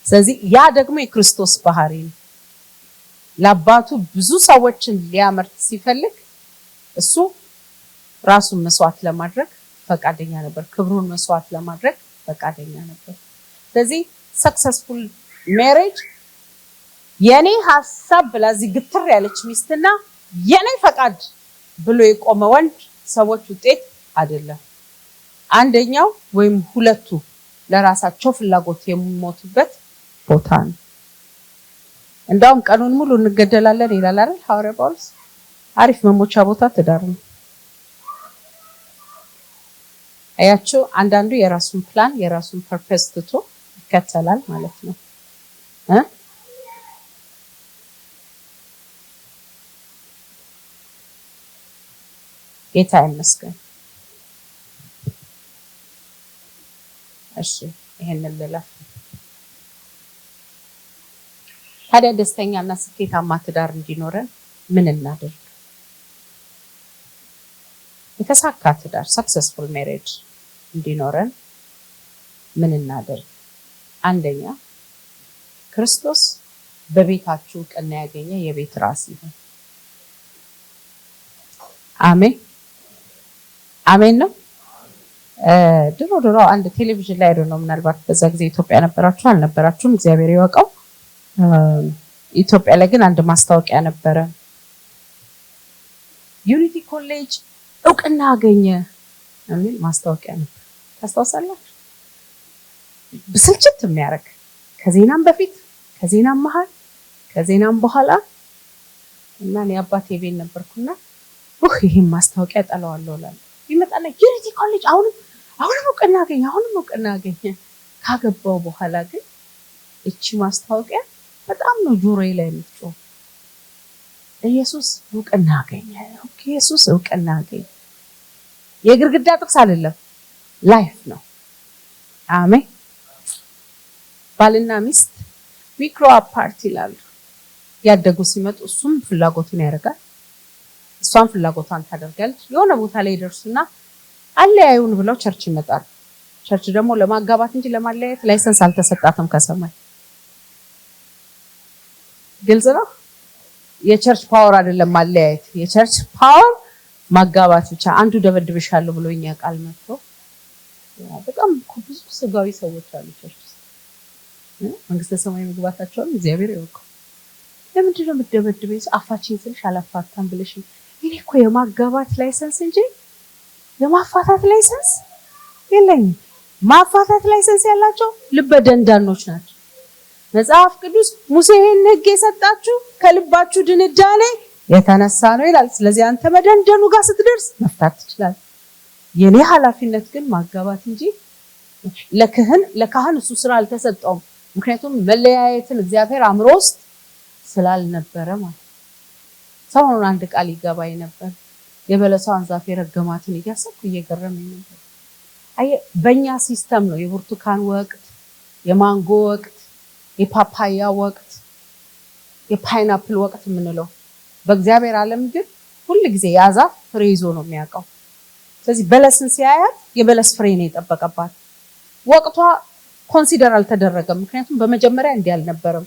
ስለዚህ ያ ደግሞ የክርስቶስ ባህሪ ነው። ለአባቱ ብዙ ሰዎችን ሊያመርት ሲፈልግ እሱ ራሱን መስዋዕት ለማድረግ ፈቃደኛ ነበር። ክብሩን መስዋዕት ለማድረግ ፈቃደኛ ነበር። ስለዚህ ሰክሰስፉል ሜሬጅ የኔ ሐሳብ ብላ እዚህ ግትር ያለች ሚስትና የኔ ፈቃድ ብሎ የቆመ ወንድ ሰዎች ውጤት አይደለም። አንደኛው ወይም ሁለቱ ለራሳቸው ፍላጎት የሚሞቱበት ቦታ ነው። እንደውም ቀኑን ሙሉ እንገደላለን ይላል አይደል ሐዋርያ ጳውሎስ። አሪፍ መሞቻ ቦታ ትዳር ነው። አያችሁ፣ አንዳንዱ የራሱን ፕላን የራሱን ፐርፐስ ትቶ ይከተላል ማለት ነው። ጌታ ይመስገን። እሺ ይሄንን ልለፍ። ታዲያ ደስተኛና ስኬታማ ትዳር እንዲኖረን ምን እናድርግ? የተሳካ ትዳር ሰክሰስፉል ሜሬጅ እንዲኖረን ምን እናድርግ? አንደኛ ክርስቶስ በቤታችሁ እውቅና ያገኘ የቤት ራስ ይሁን። አሜን አሜን ነው። ድሮ አንድ ቴሌቪዥን ላይ ነው፣ ምናልባት በዛ ጊዜ ኢትዮጵያ ነበራችሁ አልነበራችሁም እግዚአብሔር ይወቀው። ኢትዮጵያ ላይ ግን አንድ ማስታወቂያ ነበረ። ዩኒቲ ኮሌጅ እውቅና አገኘ የሚል ማስታወቂያ ነበር። ታስታውሳላችሁ? ብስልችት የሚያደርግ ከዜናም በፊት ከዜናም መሃል ከዜናም በኋላ እና እኔ አባቴ ቤት ነበርኩና ይሄን ማስታወቂያ ጠላዋለሁ እላለሁ። ይመጣና ዩኒቲ ኮሌጅ አሁንም እውቅና አገኘ ካገባው በኋላ ግን እቺ ማስታወቂያ በጣም ነው ጆሮዬ ላይ የምትጮህ። ኢየሱስ እውቅና አገኘ። ኢየሱስ እውቅና አገኘ። የግርግዳ ጥቅስ አይደለም፣ ላይፍ ነው። አሜን። ባልና ሚስት ዊክሮ አፓርት ይላሉ። ያደጉ ሲመጡ እሱም ፍላጎቱን ያደርጋል፣ እሷም ፍላጎቷን ታደርጋለች። የሆነ ቦታ ላይ ይደርሱና አለያዩን ብለው ቸርች ይመጣሉ። ቸርች ደግሞ ለማጋባት እንጂ ለማለያየት ላይሰንስ አልተሰጣትም ከሰማይ። ግልጽ ነው። የቸርች ፓወር አይደለም ማለያየት፣ የቸርች ፓወር ማጋባት ብቻ። አንዱ ደበድብሻለሁ ብሎኛ ቃል መጥቶ በጣም ብዙ ስጋዊ ሰዎች አሉ ቸርች ውስጥ መንግስተ ሰማይ መግባታቸውን እግዚአብሔር ያውቀው። ለምንድን ነው የምትደበድበኝ? አፋችኝ ስልሽ አላፋታም ብለሽ። እኔ እኮ የማጋባት ላይሰንስ እንጂ የማፋታት ላይሰንስ የለኝም። ማፋታት ላይሰንስ ያላቸው ልበ ደንዳኖች ናቸው። መጽሐፍ ቅዱስ ሙሴ ይህን ሕግ የሰጣችሁ ከልባችሁ ድንዳኔ የተነሳ ነው ይላል። ስለዚህ አንተ መደንደኑ ጋር ስትደርስ መፍታት ትችላለህ። የኔ ኃላፊነት ግን ማጋባት እንጂ ለካህን እሱ ስራ አልተሰጠውም። ምክንያቱም መለያየትን እግዚአብሔር አእምሮ ውስጥ ስላልነበረ ማለት። ሰሞኑን አንድ ቃል ይገባኝ ነበር። የበለሷን ዛፍ የረገማትን እያሰብኩ እየገረመኝ ነበር። በእኛ ሲስተም ነው የብርቱካን ወቅት፣ የማንጎ ወቅት፣ የፓፓያ ወቅት፣ የፓይናፕል ወቅት የምንለው። በእግዚአብሔር ዓለም ግን ሁል ጊዜ ያ ዛፍ ፍሬ ይዞ ነው የሚያውቀው። ስለዚህ በለስን ሲያያት የበለስ ፍሬ ነው የጠበቀባት። ወቅቷ ኮንሲደር አልተደረገም፣ ምክንያቱም በመጀመሪያ እንዲህ አልነበረም።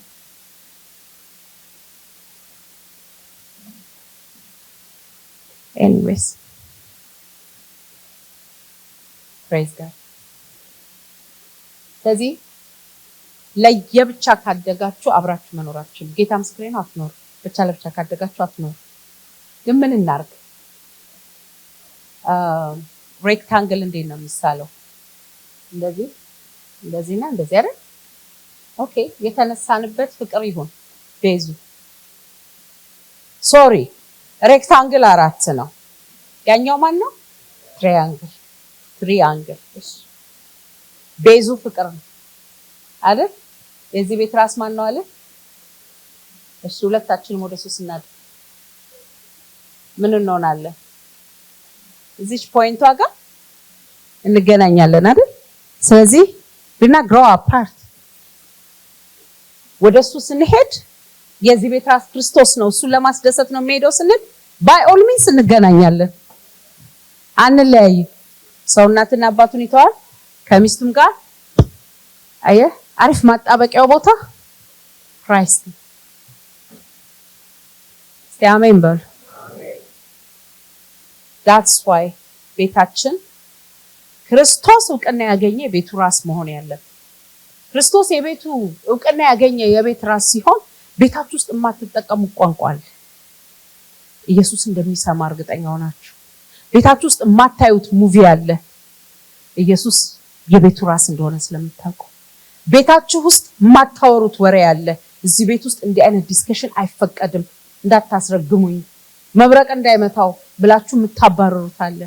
ኤኒዌይስ ፕሬዝ ጋድ። ስለዚህ ለየብቻ ካደጋችሁ አብራችሁ መኖራችሁ ጌታ ምስክሬ ነው፣ አትኖሩ። ብቻ ለብቻ ካደጋችሁ አትኖሩ። ግን ምን እናርግ? ሬክታንግል እንዴት ነው የሚሳለው? እንደዚህና እንደዚህ አይደል? ኦኬ። የተነሳንበት ፍቅር ይሁን ቤዙ። ሶሪ ሬክታንግል 4 ነው። ያኛው ማን ነው? ትሪያንግል። እሺ ቤዙ ፍቅር ነው አይደል? የዚህ ቤት ራስ ማን ነው አለ? እሺ ሁለታችንም ወደ ሶስት እናድርግ። ምን እንሆናለን? እዚች ፖይንቷ ጋር እንገናኛለን አይደል? ስለዚህ ዱና grow apart። ወደሱ ስንሄድ የዚህ ቤት ራስ ክርስቶስ ነው፣ እሱን ለማስደሰት ነው የሚሄደው ስንል ባይ ኦል ሚንስ እንገናኛለን፣ አንለያይም። ሰው እናትና አባቱን ይተዋል ከሚስቱም ጋር አየህ፣ አሪፍ ማጣበቂያው ቦታ ክራይስት። አሜን በሉ። that's why ቤታችን ክርስቶስ እውቅና ያገኘ የቤቱ ራስ መሆን ያለበት። ክርስቶስ የቤቱ እውቅና ያገኘ የቤት ራስ ሲሆን ቤታችሁ ውስጥ የማትጠቀሙ ቋንቋ አለ። ኢየሱስ እንደሚሰማ እርግጠኛ ሆናችሁ ቤታችሁ ውስጥ የማታዩት ሙቪ አለ። ኢየሱስ የቤቱ ራስ እንደሆነ ስለምታውቁ ቤታችሁ ውስጥ የማታወሩት ወሬ አለ። እዚህ ቤት ውስጥ እንዲህ አይነት ዲስከሽን አይፈቀድም፣ እንዳታስረግሙኝ፣ መብረቅ እንዳይመታው ብላችሁ የምታባረሩት አለ።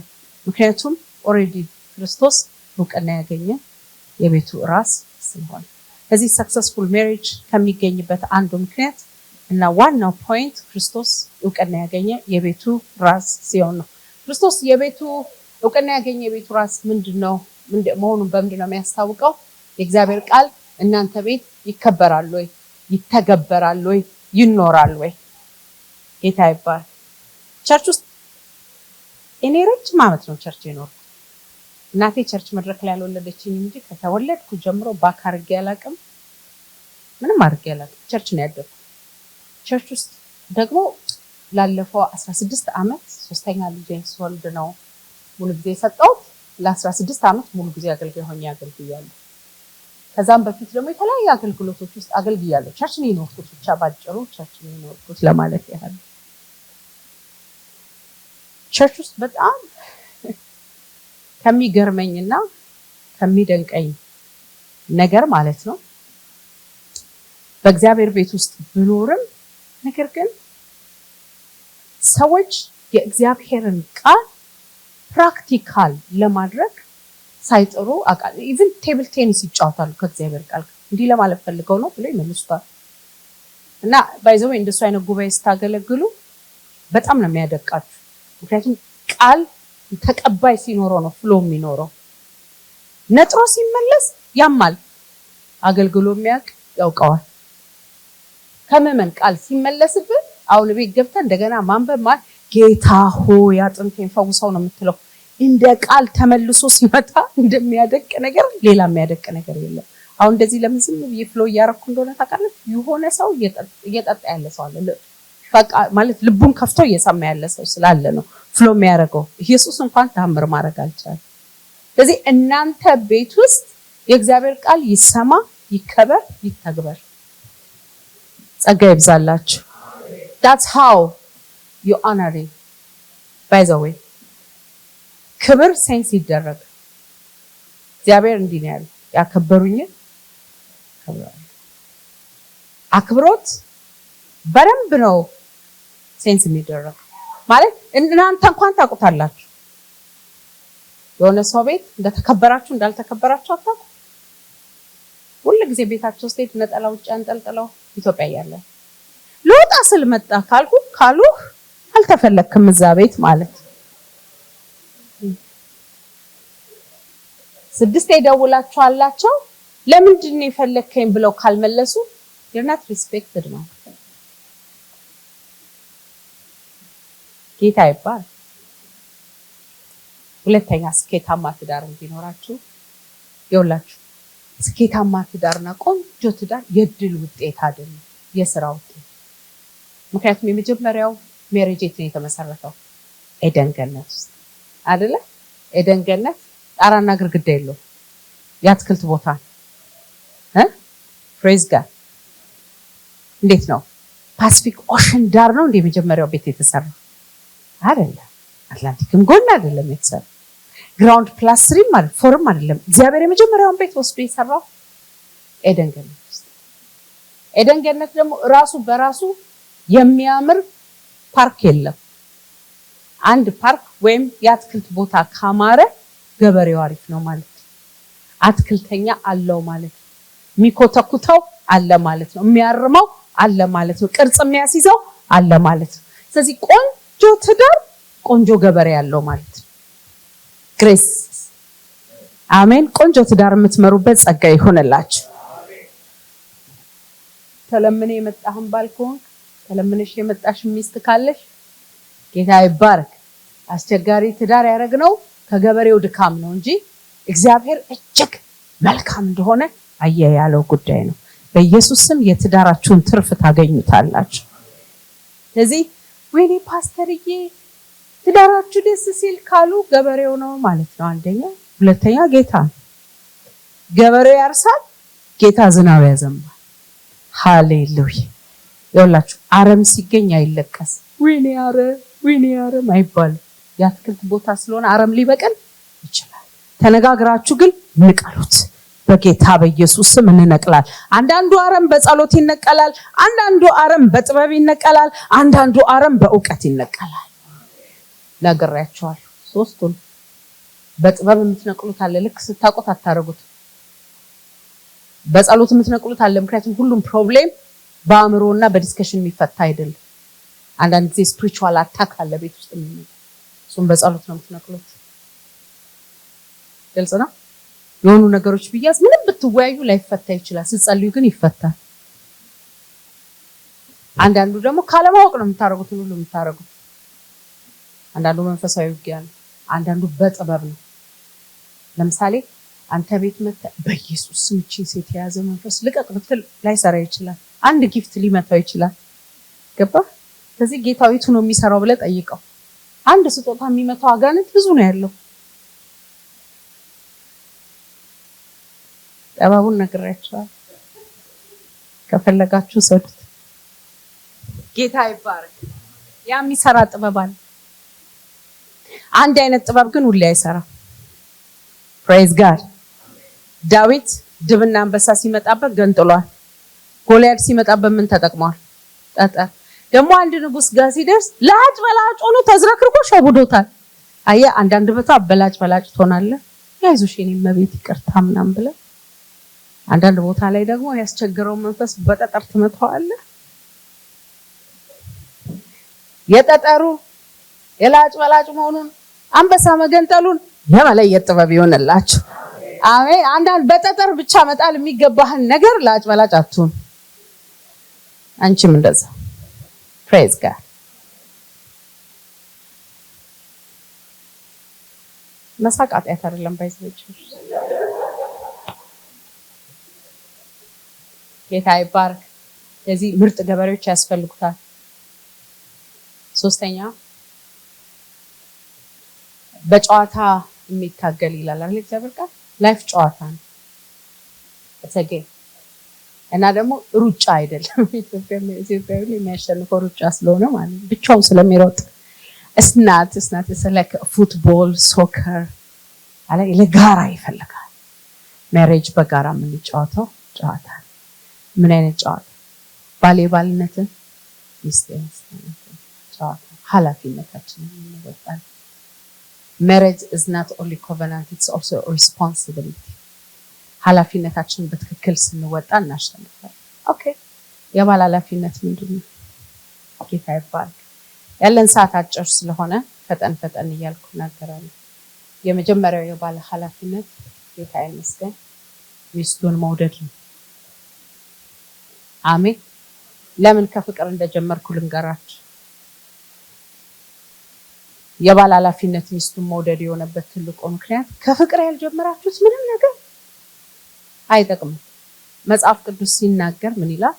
ምክንያቱም ኦልሬዲ ክርስቶስ እውቅና ያገኘ የቤቱ ራስ ስለሆነ። ከዚህ ሰክሰስፉል ሜሪጅ ከሚገኝበት አንዱ ምክንያት እና ዋናው ፖይንት ክርስቶስ እውቅና ያገኘ የቤቱ ራስ ሲሆን ነው። ክርስቶስ የቤቱ እውቅና ያገኘ የቤቱ ራስ ምንድነው መሆኑን በምንድነው የሚያስታውቀው? የእግዚአብሔር ቃል እናንተ ቤት ይከበራል ወይ፣ ይተገበራል ወይ፣ ይኖራል ወይ? ጌታ ይባል። ቸርች ውስጥ እኔ ረጅም ዓመት ነው ቸርች የኖርኩት። እናቴ ቸርች መድረክ ላይ ያልወለደችኝ እንጂ ከተወለድኩ ጀምሮ ባክ አድርጌ አላውቅም፣ ምንም አድርጌ አላውቅም። ቸርች ነው ያደግኩት። ቸርች ውስጥ ደግሞ ላለፈው 16 ዓመት 3ኛ ልጄን ስወልድ ነው ሙሉ ጊዜ የሰጠሁት። ለ16 ዓመት ሙሉ ጊዜ አገልጋይ ሆኜ አገልግያለሁ። ከዛም በፊት ደግሞ የተለያዩ አገልግሎቶች ውስጥ አገልግያለሁ። ቸርች ነው የኖርኩት፣ ብቻ ባጭሩ ቸርች ነው የኖርኩት ለማለት ያህል። ቸርች ውስጥ በጣም ከሚገርመኝና ከሚደንቀኝ ነገር ማለት ነው በእግዚአብሔር ቤት ውስጥ ብኖርም ነገር ግን ሰዎች የእግዚአብሔርን ቃል ፕራክቲካል ለማድረግ ሳይጥሩ አቃል ኢቭን ቴብል ቴኒስ ይጫወታሉ ከእግዚአብሔር ቃል እንዲህ ለማለት ፈልገው ነው ብለው ይመልሱታል። እና ባይዘው እንደሱ አይነት ጉባኤ ስታገለግሉ በጣም ነው የሚያደቃችሁ። ምክንያቱም ቃል ተቀባይ ሲኖረው ነው ፍሎ የሚኖረው። ነጥሮ ሲመለስ ያማል። አገልግሎ የሚያውቅ ያውቀዋል። ከመመን ቃል ሲመለስብህ አሁን ቤት ገብተህ እንደገና ማንበብ ጌታ ሆይ አጥንቴን ፈውሰው ነው የምትለው። እንደ ቃል ተመልሶ ሲመጣ እንደሚያደቅ ነገር ሌላ የሚያደቅ ነገር የለም። አሁን እንደዚህ ለምን ዝም ብዬ ፍሎ እያረኩ እንደሆነ ታውቃለህ? የሆነ ሰው እየጠጣ ያለ ሰው አለ። በቃ ማለት ልቡን ከፍቶ እየሰማ ያለ ሰው ስላለ ነው ፍሎ የሚያደርገው። ኢየሱስ እንኳን ተአምር ማድረግ አልቻለም። ስለዚህ እናንተ ቤት ውስጥ የእግዚአብሔር ቃል ይሰማ፣ ይከበር፣ ይተግበር። ጸጋ ይብዛላችሁ። That's how you honor it. By the way, ክብር ሴንስ ይደረግ። እግዚአብሔር እንዲህ ነው ያለው፣ ያከበሩኝ ከብራል። አክብሮት በደንብ ነው ሴንስ የሚደረግ ማለት እናንተ እንኳን ታውቁታላችሁ። የሆነ ሰው ቤት እንደተከበራችሁ እንዳልተከበራችሁ አታውቁ። ሁሉ ጊዜ ቤታቸው ውስጥ ነጠላ ውጭ አንጠልጥለው ኢትዮጵያ ያለ ልወጣ ስል መጣ ካሉህ አልተፈለክም እዛ ቤት ማለት። 6 ደውላችሁ አላቸው ለምንድን ነው የፈለከኝ ብለው ካልመለሱ you're not respected ነው። ጌታ ይባል። ሁለተኛ ስኬታማ ትዳር እንዲኖራችሁ ይውላችሁ። ስኬታማ ትዳርና ቆንጆ ትዳር የድል ውጤት አይደለም፣ የሥራ ውጤት። ምክንያቱም የመጀመሪያው ሜሬጅ ነው የተመሰረተው ኤደን ገነት ውስጥ አይደለ? ኤደን ገነት ጣራና ግድግዳ የለው፣ የአትክልት ቦታ ፕሬዝ ጋር እንዴት ነው? ፓሲፊክ ኦሽን ዳር ነው እንደ የመጀመሪያው ቤት የተሰራው አይደለም። አትላንቲክም ጎን አይደለም የተሰራው። ግራውንድ ፕላስ 3 ማለት ፎርም አይደለም። እግዚአብሔር የመጀመሪያውን ቤት ወስዶ የሰራው ኤደን ገነት ውስጥ። ኤደን ገነት ደግሞ ራሱ በራሱ የሚያምር ፓርክ የለም። አንድ ፓርክ ወይም የአትክልት ቦታ ካማረ ገበሬው አሪፍ ነው ማለት፣ አትክልተኛ አለው ማለት፣ የሚኮተኩተው አለ ማለት ነው፣ የሚያርመው አለ ማለት ነው፣ ቅርጽ የሚያስይዘው አለ ማለት ነው። ስለዚህ ቆንጆ ትዳር ቆንጆ ገበሬ ያለው ማለት ነው። ግሬስ አሜን። ቆንጆ ትዳር የምትመሩበት ጸጋ ይሆንላችሁ። ተለምኔ የመጣህን ባልኮን ተለምነሽ የመጣሽ ሚስት ካለሽ ጌታ ይባርክ። አስቸጋሪ ትዳር ያደረግነው ከገበሬው ድካም ነው እንጂ እግዚአብሔር እጅግ መልካም እንደሆነ ያለው ጉዳይ ነው። በኢየሱስ ስም የትዳራችሁን ትርፍ ታገኙታላችሁ። ስለዚህ ወይኔ ፓስተርዬ ትዳራችሁ ደስ ሲል ካሉ ገበሬው ነው ማለት ነው አንደኛ። ሁለተኛ ጌታ ገበሬው ያርሳል፣ ጌታ ዝናብ ያዘንባል። ሃሌሉያ። ይኸውላችሁ አረም ሲገኝ አይለቀስ። ወይኔ አረም አይባልም። የአትክልት ቦታ ስለሆነ አረም ሊበቀል ይችላል። ተነጋግራችሁ ግን ንቀሉት። በጌታ በኢየሱስ ስም እንነቅላል። አንዳንዱ አረም በጸሎት ይነቀላል፣ አንዳንዱ አረም በጥበብ ይነቀላል፣ አንዳንዱ አረም በእውቀት ይነቀላል። ነግሬያችኋለሁ። ሶስቱን በጥበብ የምትነቅሉት አለ፣ ልክ ስታውቁት አታረጉት። በጸሎት የምትነቅሉት አለ፣ ምክንያቱም ሁሉም ፕሮብሌም በአእምሮና በዲስከሽን የሚፈታ አይደለም። አንዳንድ ጊዜ ስፒሪቹዋል አታክ አለ ቤት ውስጥ የሚመጣ፣ እሱም በጸሎት ነው የምትነቅሉት። ግልጽ ነው። የሆኑ ነገሮች ቢያዝ ምንም ብትወያዩ ላይፈታ ይችላል፣ ስትጸልዩ ግን ይፈታል። አንዳንዱ ደግሞ ካለማወቅ ነው የምታረጉት ሁሉ የምታረጉት። አንዳንዱ መንፈሳዊ ውጊያ ነው፣ አንዳንዱ በጥበብ ነው። ለምሳሌ አንተ ቤት መጥተህ በኢየሱስ ስም እቺን ሴት የያዘ መንፈስ ልቀቅ ብትል ላይሰራ ይችላል። አንድ ጊፍት ሊመታው ይችላል። ገባ? ስለዚህ ጌታዊቱ ነው የሚሰራው ብለህ ጠይቀው። አንድ ስጦታ የሚመታው አጋንንት ብዙ ነው ያለው። ጠባቡን ነግሬያችኋለሁ። ከፈለጋችሁ ሰዱት። ጌታ ይባረክ። ያ የሚሰራ ጥበብ አለ። አንድ አይነት ጥበብ ግን ሁሌ አይሰራም። ፕሬዝ ጋድ። ዳዊት ድብና አንበሳ ሲመጣበት ገንጥሏል። ጎልያድ ሲመጣበት ምን ተጠቅሟል? ጠጠር። ደግሞ አንድ ንጉስ ጋር ሲደርስ ለአጭ በላጭ ሆኖ ተዝረክርኮ ሸውዶታል። አየ አንዳንድ ቦታ በላጭ ትሆናለህ ያይዞሽ የኔ መቤት ይቅርታ ምናምን ብለህ አንዳንድ ቦታ ላይ ደግሞ ያስቸግረው መንፈስ በጠጠር ትመታዋለህ የጠጠሩ የላጭ መሆኑን አንበሳ መገንጠሉን የመለየት ጥበብ ይሆንላችሁ አሜን አንዳንድ በጠጠር ብቻ መጣል የሚገባህን ነገር ላጭ አትሁን አንቺም እንደዛ ፕሬዝ ጋድ መሳቃት ያተረለም ባይዘች ጌታ ይባርክ ለዚህ ምርጥ ገበሬዎች ያስፈልጉታል ሶስተኛ በጨዋታ የሚታገል ይላል አይደል እግዚአብሔር ቃል ላይፍ ጨዋታ ነው እሰጌ እና ደግሞ ሩጫ አይደለም ኢትዮጵያዊ የሚያሸንፈው ሩጫ ስለሆነ ማለት ብቻውን ስለሚሮጥ it's not it's like football soccer አለ ለጋራ ይፈልጋል ማሬጅ በጋራ የምንጫወተው ጨዋታ ምን አይነት ጨዋታ ባልነትን ሚስቴንስ ጨዋታ ኃላፊነታችንን እንወጣለን marriage is not only covenant it's also a responsibility ኃላፊነታችንን በትክክል ስንወጣ እናሸንፋለን ኦኬ የባል ኃላፊነት ምንድነው ጌታ ይባርክ ያለን ሰዓት አጭር ስለሆነ ፈጠን እያልኩ እናገራለሁ የመጀመሪያው የባል ኃላፊነት ጌታ ይመስገን ሚስቱን መውደድ ነው አሜን ለምን ከፍቅር እንደጀመርኩ ልንገራችሁ የባል ኃላፊነት ሚስቱን መውደድ የሆነበት ትልቁ ምክንያት ከፍቅር ያልጀመራችሁት ምንም ነገር አይጠቅምም መጽሐፍ ቅዱስ ሲናገር ምን ይላል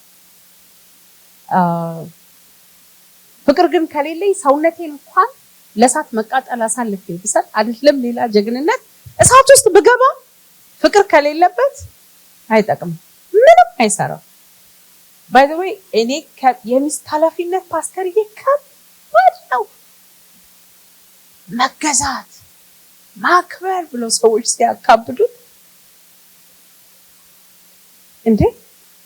ፍቅር ግን ከሌለኝ ሰውነቴን እንኳን ለሳት መቃጠል አሳልፌ ብሰጥ አይደለም ሌላ ጀግንነት እሳት ውስጥ ብገባ ፍቅር ከሌለበት አይጠቅምም ምንም አይሰራም by the way እኔ የሚስት ኃላፊነት ፓስተር ከባድ ነው መገዛት ማክበር ብሎ ሰዎች ሲያካብዱ እንዴ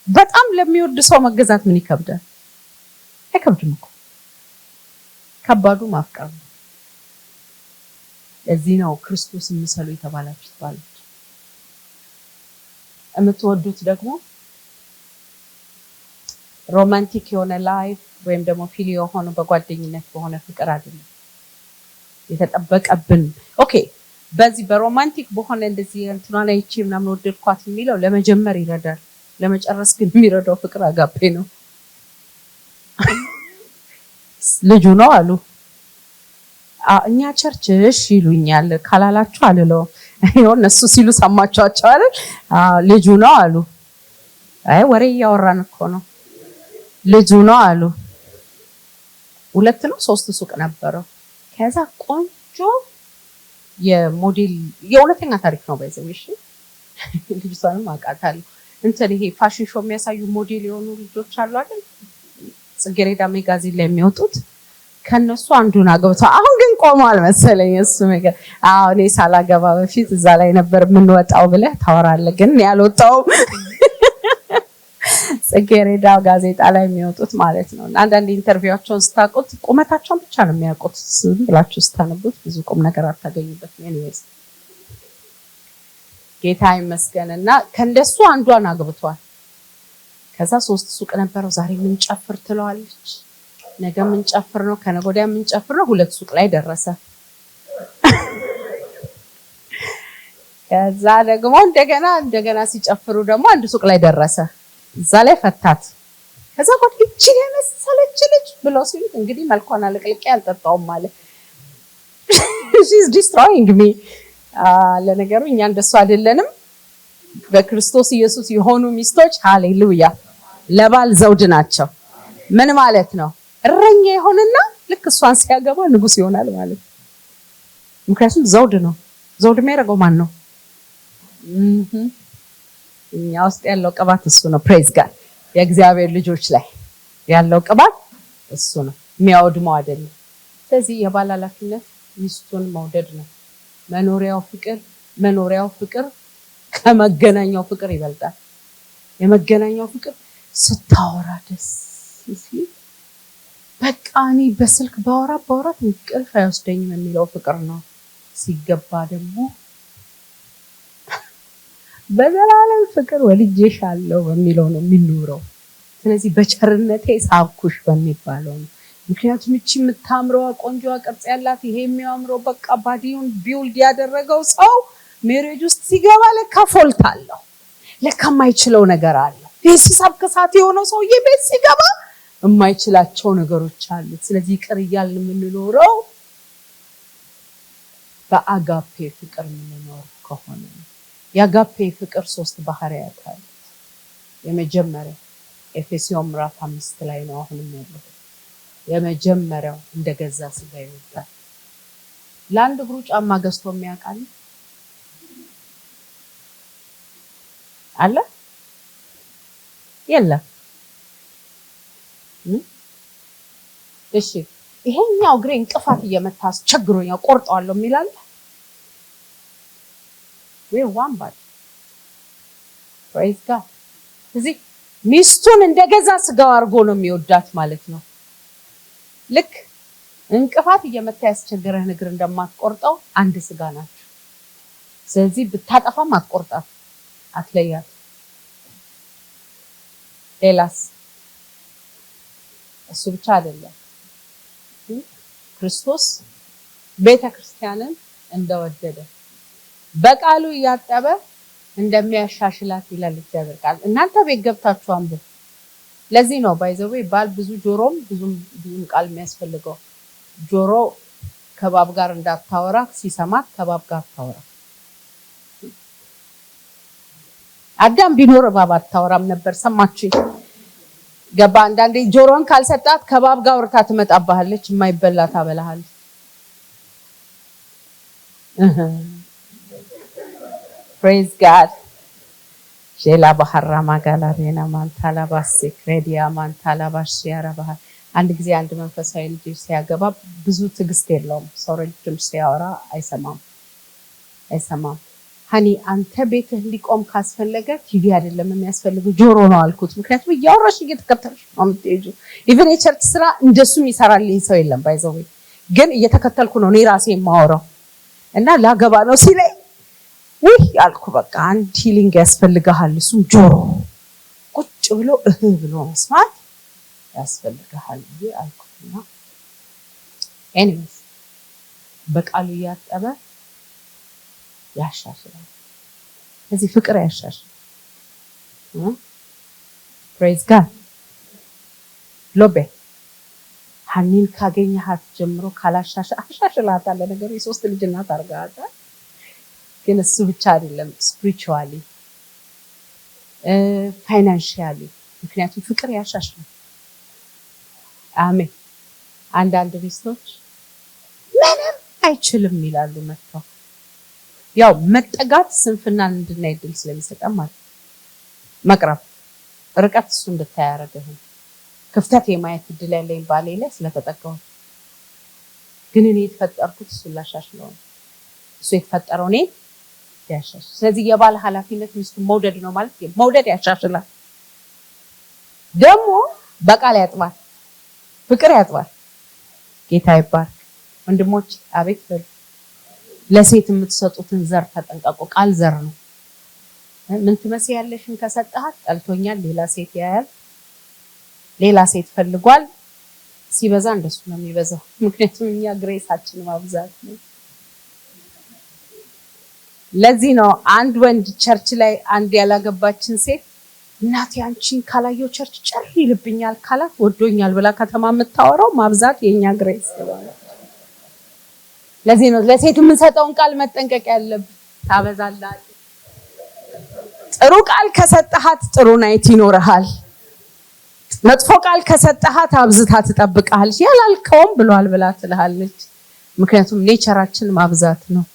በጣም ለሚወድ ሰው መገዛት ምን ይከብዳል አይከብድም እኮ ከባዱ ማፍቀር ነው እዚህ ነው ክርስቶስ ምሰሉ የተባላችሁት ባሎች የምትወዱት ደግሞ ሮማንቲክ የሆነ ላይፍ ወይም ደግሞ ፊሊዮ ሆኖ በጓደኝነት በሆነ ፍቅር አይደለም የተጠበቀብን ኦኬ በዚህ በሮማንቲክ በሆነ እንደዚህ እንትናና ይቺ ምናምን ወደድኳት የሚለው ለመጀመር ይረዳል ለመጨረስ ግን የሚረዳው ፍቅር አጋፔ ነው ልጁ ነው አሉ እኛ ቸርችሽ ይሉኛል ካላላችሁ አልለው ይሄው እነሱ ሲሉ ሰማቻቸው አይደል ልጁ ነው አሉ አይ ወሬ ያወራን እኮ ነው ልጁ ነው አሉ 2 ነው 3 ሱቅ ነበረው ከዛ ቆንጆ የሞዴል የእውነተኛ ታሪክ ነው ባይዘውሽ ልጅቷንም አውቃታለሁ እንትን ይሄ ፋሽን ሾው የሚያሳዩ ሞዴል የሆኑ ልጆች አሉ አይደል ጽጌረዳ ሜጋዚን ላይ የሚወጡት ከነሱ አንዱን አግብቶ አሁን ግን ቆሟል መሰለኝ እሱ ነገር እኔ ሳላገባ በፊት እዛ ላይ ነበር የምንወጣው ብለህ ታወራለህ ግን ያልወጣው ጽጌረዳ ጋዜጣ ላይ የሚወጡት ማለት ነው አንዳንድ ኢንተርቪዋቸውን ስታውቁት ቁመታቸውን ብቻ ነው የሚያውቁት ዝም ብላችሁ ስታነቡት ብዙ ቁም ነገር አታገኙበትም anyways ጌታ ይመስገንና ከእንደሱ አንዷን አግብቷል ከዛ 3 ሱቅ ነበረው ዛሬ ምን ጨፍር ትለዋለች ነገ ምን ጨፍር ነው ከነገ ወዲያ ምን ጨፍር ነው 2 ሱቅ ላይ ደረሰ ከዛ ደግሞ እንደገና ሲጨፍሩ ደግሞ 1 ሱቅ ላይ ደረሰ እዛ ላይ ፈታት ከዛ ቆጥ እቺ የመሰለች ልጅ ብለው ሲሉት እንግዲህ መልኳን አለቅልቄ አልጠጣውም ማለት she's destroying me ለነገሩ እኛ እንደሱ አይደለንም በክርስቶስ ኢየሱስ የሆኑ ሚስቶች ሃሌሉያ ለባል ዘውድ ናቸው ምን ማለት ነው እረኛ ይሆንና ልክ እሷን ሲያገባ ንጉስ ይሆናል ማለት ምክንያቱም ዘውድ ነው ዘውድ የሚያደርገው ማን ነው እኛ ውስጥ ያለው ቅባት እሱ ነው ፕሬዝ ጋድ የእግዚአብሔር ልጆች ላይ ያለው ቅባት እሱ ነው የሚያወድመው አይደለም ስለዚህ የባል ኃላፊነት ሚስቱን መውደድ ነው መኖሪያው ፍቅር ከመገናኛው ፍቅር ይበልጣል የመገናኛው ፍቅር ስታወራ ደስ ሲል በቃ እኔ በስልክ ባወራት እንቅልፍ አይወስደኝም የሚለው ፍቅር ነው። ሲገባ ደግሞ በዘላለም ፍቅር ወልጄሻለሁ በሚለው ነው የሚኖረው። ስለዚህ በቸርነቴ ሳብኩሽ በሚባለው ነው። ምክንያቱም እቺ የምታምረዋ ቆንጆዋ ቅርጽ ያላት ይሄ የሚያምረው በቃ ባዲውን ቢውልድ ያደረገው ሰው ሜሬጅ ውስጥ ሲገባ ለካ ፎልት አለው፣ ለካ የማይችለው ነገር አለ። ይሄ ሲሳብክ እሳት የሆነው ሰውዬ ቤት ሲገባ የማይችላቸው ነገሮች አሉ። ስለዚህ ይቅር እያልን የምንኖረው በአጋፔ ፍቅር የምንኖር ከሆነ የአጋፔ ፍቅር 3 ባህሪያት አሉት። የመጀመሪያው ኤፌሶን ምዕራፍ 5 ላይ ነው አሁንም ያለው። የመጀመሪያው እንደገዛ ስጋ ይወዳል። ለአንድ እግሩ ጫማ ገዝቶ የሚያውቃል አለ? የለም። እሺ ይሄኛው እግሬ እንቅፋት እየመታ አስቸግሮኛል ቆርጠዋለሁ የሚላል ወይ ዋምባል ፕሬዝ ጋድ። እዚህ ሚስቱን እንደገዛ ስጋው አድርጎ ነው የሚወዳት ማለት ነው። ልክ እንቅፋት እየመታ ያስቸገረህ እግር እንደማትቆርጠው አንድ ስጋ ናቸው። ስለዚህ ብታጠፋም አትቆርጣት፣ አትለያት። ሌላስ? እሱ ብቻ አይደለም። ክርስቶስ ቤተክርስቲያንን እንደወደደ በቃሉ እያጠበ እንደሚያሻሽላት ይላል እግዚአብሔር ቃል። እናንተ ቤት ገብታችሁ አንብቡ። ለዚህ ነው ባይዘዌ ባል ብዙ ጆሮም ብዙም ቃል የሚያስፈልገው። ጆሮ ከባብ ጋር እንዳታወራ፣ ሲሰማት ከባብ ጋር ታወራ። አዳም ቢኖር እባብ አታወራም ነበር። ሰማችሁ? ገባ? አንዳንዴ ጆሮን ካልሰጣት ከባብ ጋር ወርታ ትመጣባለች፣ የማይበላ ታበላሃለች። ፕሬዝ ጋድ። ሼላ ባህራ ማጋላሬና ማንታላ ባስ ክሬዲያ ማንታላ ባስ ያረባ። አንድ ጊዜ አንድ መንፈሳዊ ልጅ ሲያገባ ብዙ ትዕግስት የለውም። ሰው ረጅም ሲያወራ አይሰማም። ሀኒ አንተ ቤትህ እንዲቆም ካስፈለገ ቲቪ አይደለም የሚያስፈልገው ጆሮ ነው አልኩት። ምክንያቱም እያወራሽ እየተከተልሽ ነው የምትሄጂው። ኢቭን የቸርች ስራ እንደሱም ይሰራልኝ ሰው የለም። ባይዘው ግን እየተከተልኩ ነው እኔ ራሴ የማወራው እና ላገባ ነው ሲለኝ ውይ አልኩ። በቃ አንድ ሂሊንግ ያስፈልግሃል፣ እሱም ጆሮ ቁጭ ብሎ ብሎ መስማት ያስፈልግሃል አልኩትና ኤኒዌይስ በቃሉ እያጠበ ያሻሽላል። እዚህ ፍቅር ያሻሽላል። ፕሬዝ ጋድ። ሎቤ ሀኒን ካገኘሃት ጀምሮ አሻሽላታል። ነገሩ የ3 ልጅ እናት አድርጋታል። ግን እሱ ብቻ አይደለም፣ ስፒሪቹዋሊ ፋይናንሺያሊ፣ ምክንያቱም ፍቅር ያሻሽላል። አሜን። አንዳንድ ሚስቶች ምንም አይችልም ይላሉ መጥተው ያው መጠጋት ስንፍናን እንድናይ እድል ስለሚሰጠን ማለት መቅረብ ርቀት እሱ እንድታይ ያደረገህ ክፍተት የማየት እድል ያለኝ ባሌ ላይ ስለተጠጋው ግን እኔ የተፈጠርኩት እሱ ላሻሽለው ነው። እሱ የተፈጠረው እኔ ያሻሽል። ስለዚህ የባል ኃላፊነት ሚስቱ መውደድ ነው ማለት መውደድ ያሻሽላል። ደግሞ በቃል ያጥባል፣ ፍቅር ያጥባል። ጌታ ይባርክ። ወንድሞች አቤት በሉ። ለሴት የምትሰጡትን ዘር ተጠንቀቁ። ቃል ዘር ነው። ምን ትመስያለሽን ከሰጠሃት ጠልቶኛል፣ ሌላ ሴት ያያል፣ ሌላ ሴት ፈልጓል። ሲበዛ እንደሱ ነው የሚበዛው። ምክንያቱም እኛ ግሬሳችን ማብዛት ነው። ለዚህ ነው አንድ ወንድ ቸርች ላይ አንድ ያላገባችን ሴት እናቴ አንቺን ካላየው ቸርች ጭር ይልብኛል ካላት ወዶኛል ብላ ከተማ የምታወራው ማብዛት የኛ ግሬስ ነው። ለዚህ ነው ለሴት የምንሰጠውን ቃል መጠንቀቅ ያለብን። ታበዛላችሁ። ጥሩ ቃል ከሰጠሃት ጥሩ ናይት ይኖርሃል። መጥፎ ቃል ከሰጠሃት አብዝታ ትጠብቃለች። ያላልከውም ብሏል ብላ ትልሃለች። ምክንያቱም ኔቸራችን ማብዛት ነው።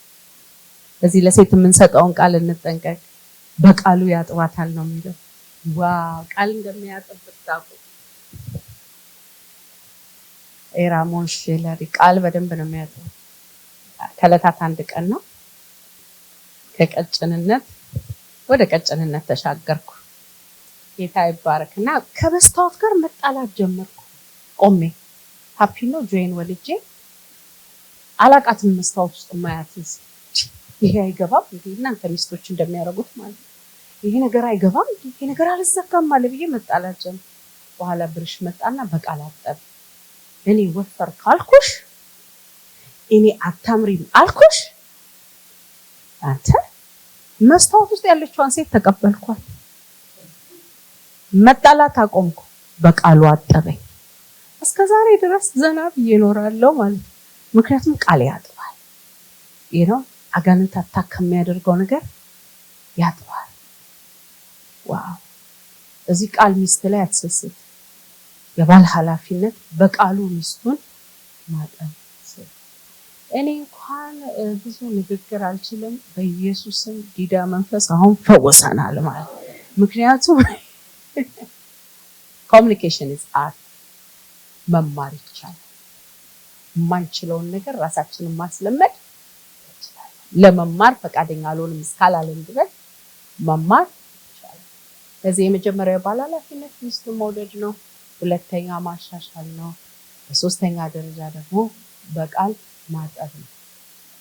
ለዚህ ለሴት የምንሰጠውን ቃል እንጠንቀቅ። በቃሉ ያጥባታል ነው የሚለው። ዋው ቃል እንደሚያጥብ ታውቁ። ኤራሞሽ ለሪ ቃል በደንብ ነው የሚያጥበው። ከዕለታት አንድ ቀን ነው ከቀጭንነት ወደ ቀጭንነት ተሻገርኩ። ጌታ ይባረክና ከበስታወት ጋር መጣላት ጀመርኩ። ቆሜ ሃፒ ነው ጆይን ወልጄ አላቃትም መስታወት ውስጥ ማያትስ ይሄ አይገባም እንዴ እናንተ ሚስቶች እንደሚያረጉት ማለት ይሄ ነገር አይገባም ይሄ ነገር አልዘጋም ማለት ብዬ መጣላጀን በኋላ ብርሽ መጣና በቃል አጠብ እኔ ወፈር ካልኩሽ እኔ አታምሪም አልኩሽ አንተ መስታወት ውስጥ ያለችዋን ሴት ተቀበልኳት መጣላት አቆምኩ በቃሉ አጠበኝ እስከዛሬ ድረስ ዘና ብዬ እኖራለሁ ማለት ምክንያቱም ቃል ያጥባል ይሄው አጋንንት አታክ የሚያደርገው ነገር ያጥባል ዋው እዚህ ቃል ሚስት ላይ አትሰስት የባል ኃላፊነት በቃሉ ሚስቱን ማጠብ እኔ እንኳን ብዙ ንግግር አልችልም በኢየሱስም ዲዳ መንፈስ አሁን ፈወሰናል ማለት ምክንያቱም communication is art መማር ይቻላል ማንችለውን ነገር ራሳችንን ማስለመድ ይቻላል ለመማር ፈቃደኛ አልሆንም እስካላለን ድረስ መማር ይቻላል ስለዚህ የመጀመሪያው ባል ኃላፊነት ሚስት መውደድ ነው ሁለተኛ ማሻሻል ነው በሶስተኛ ደረጃ ደግሞ በቃል ማጠብ ነው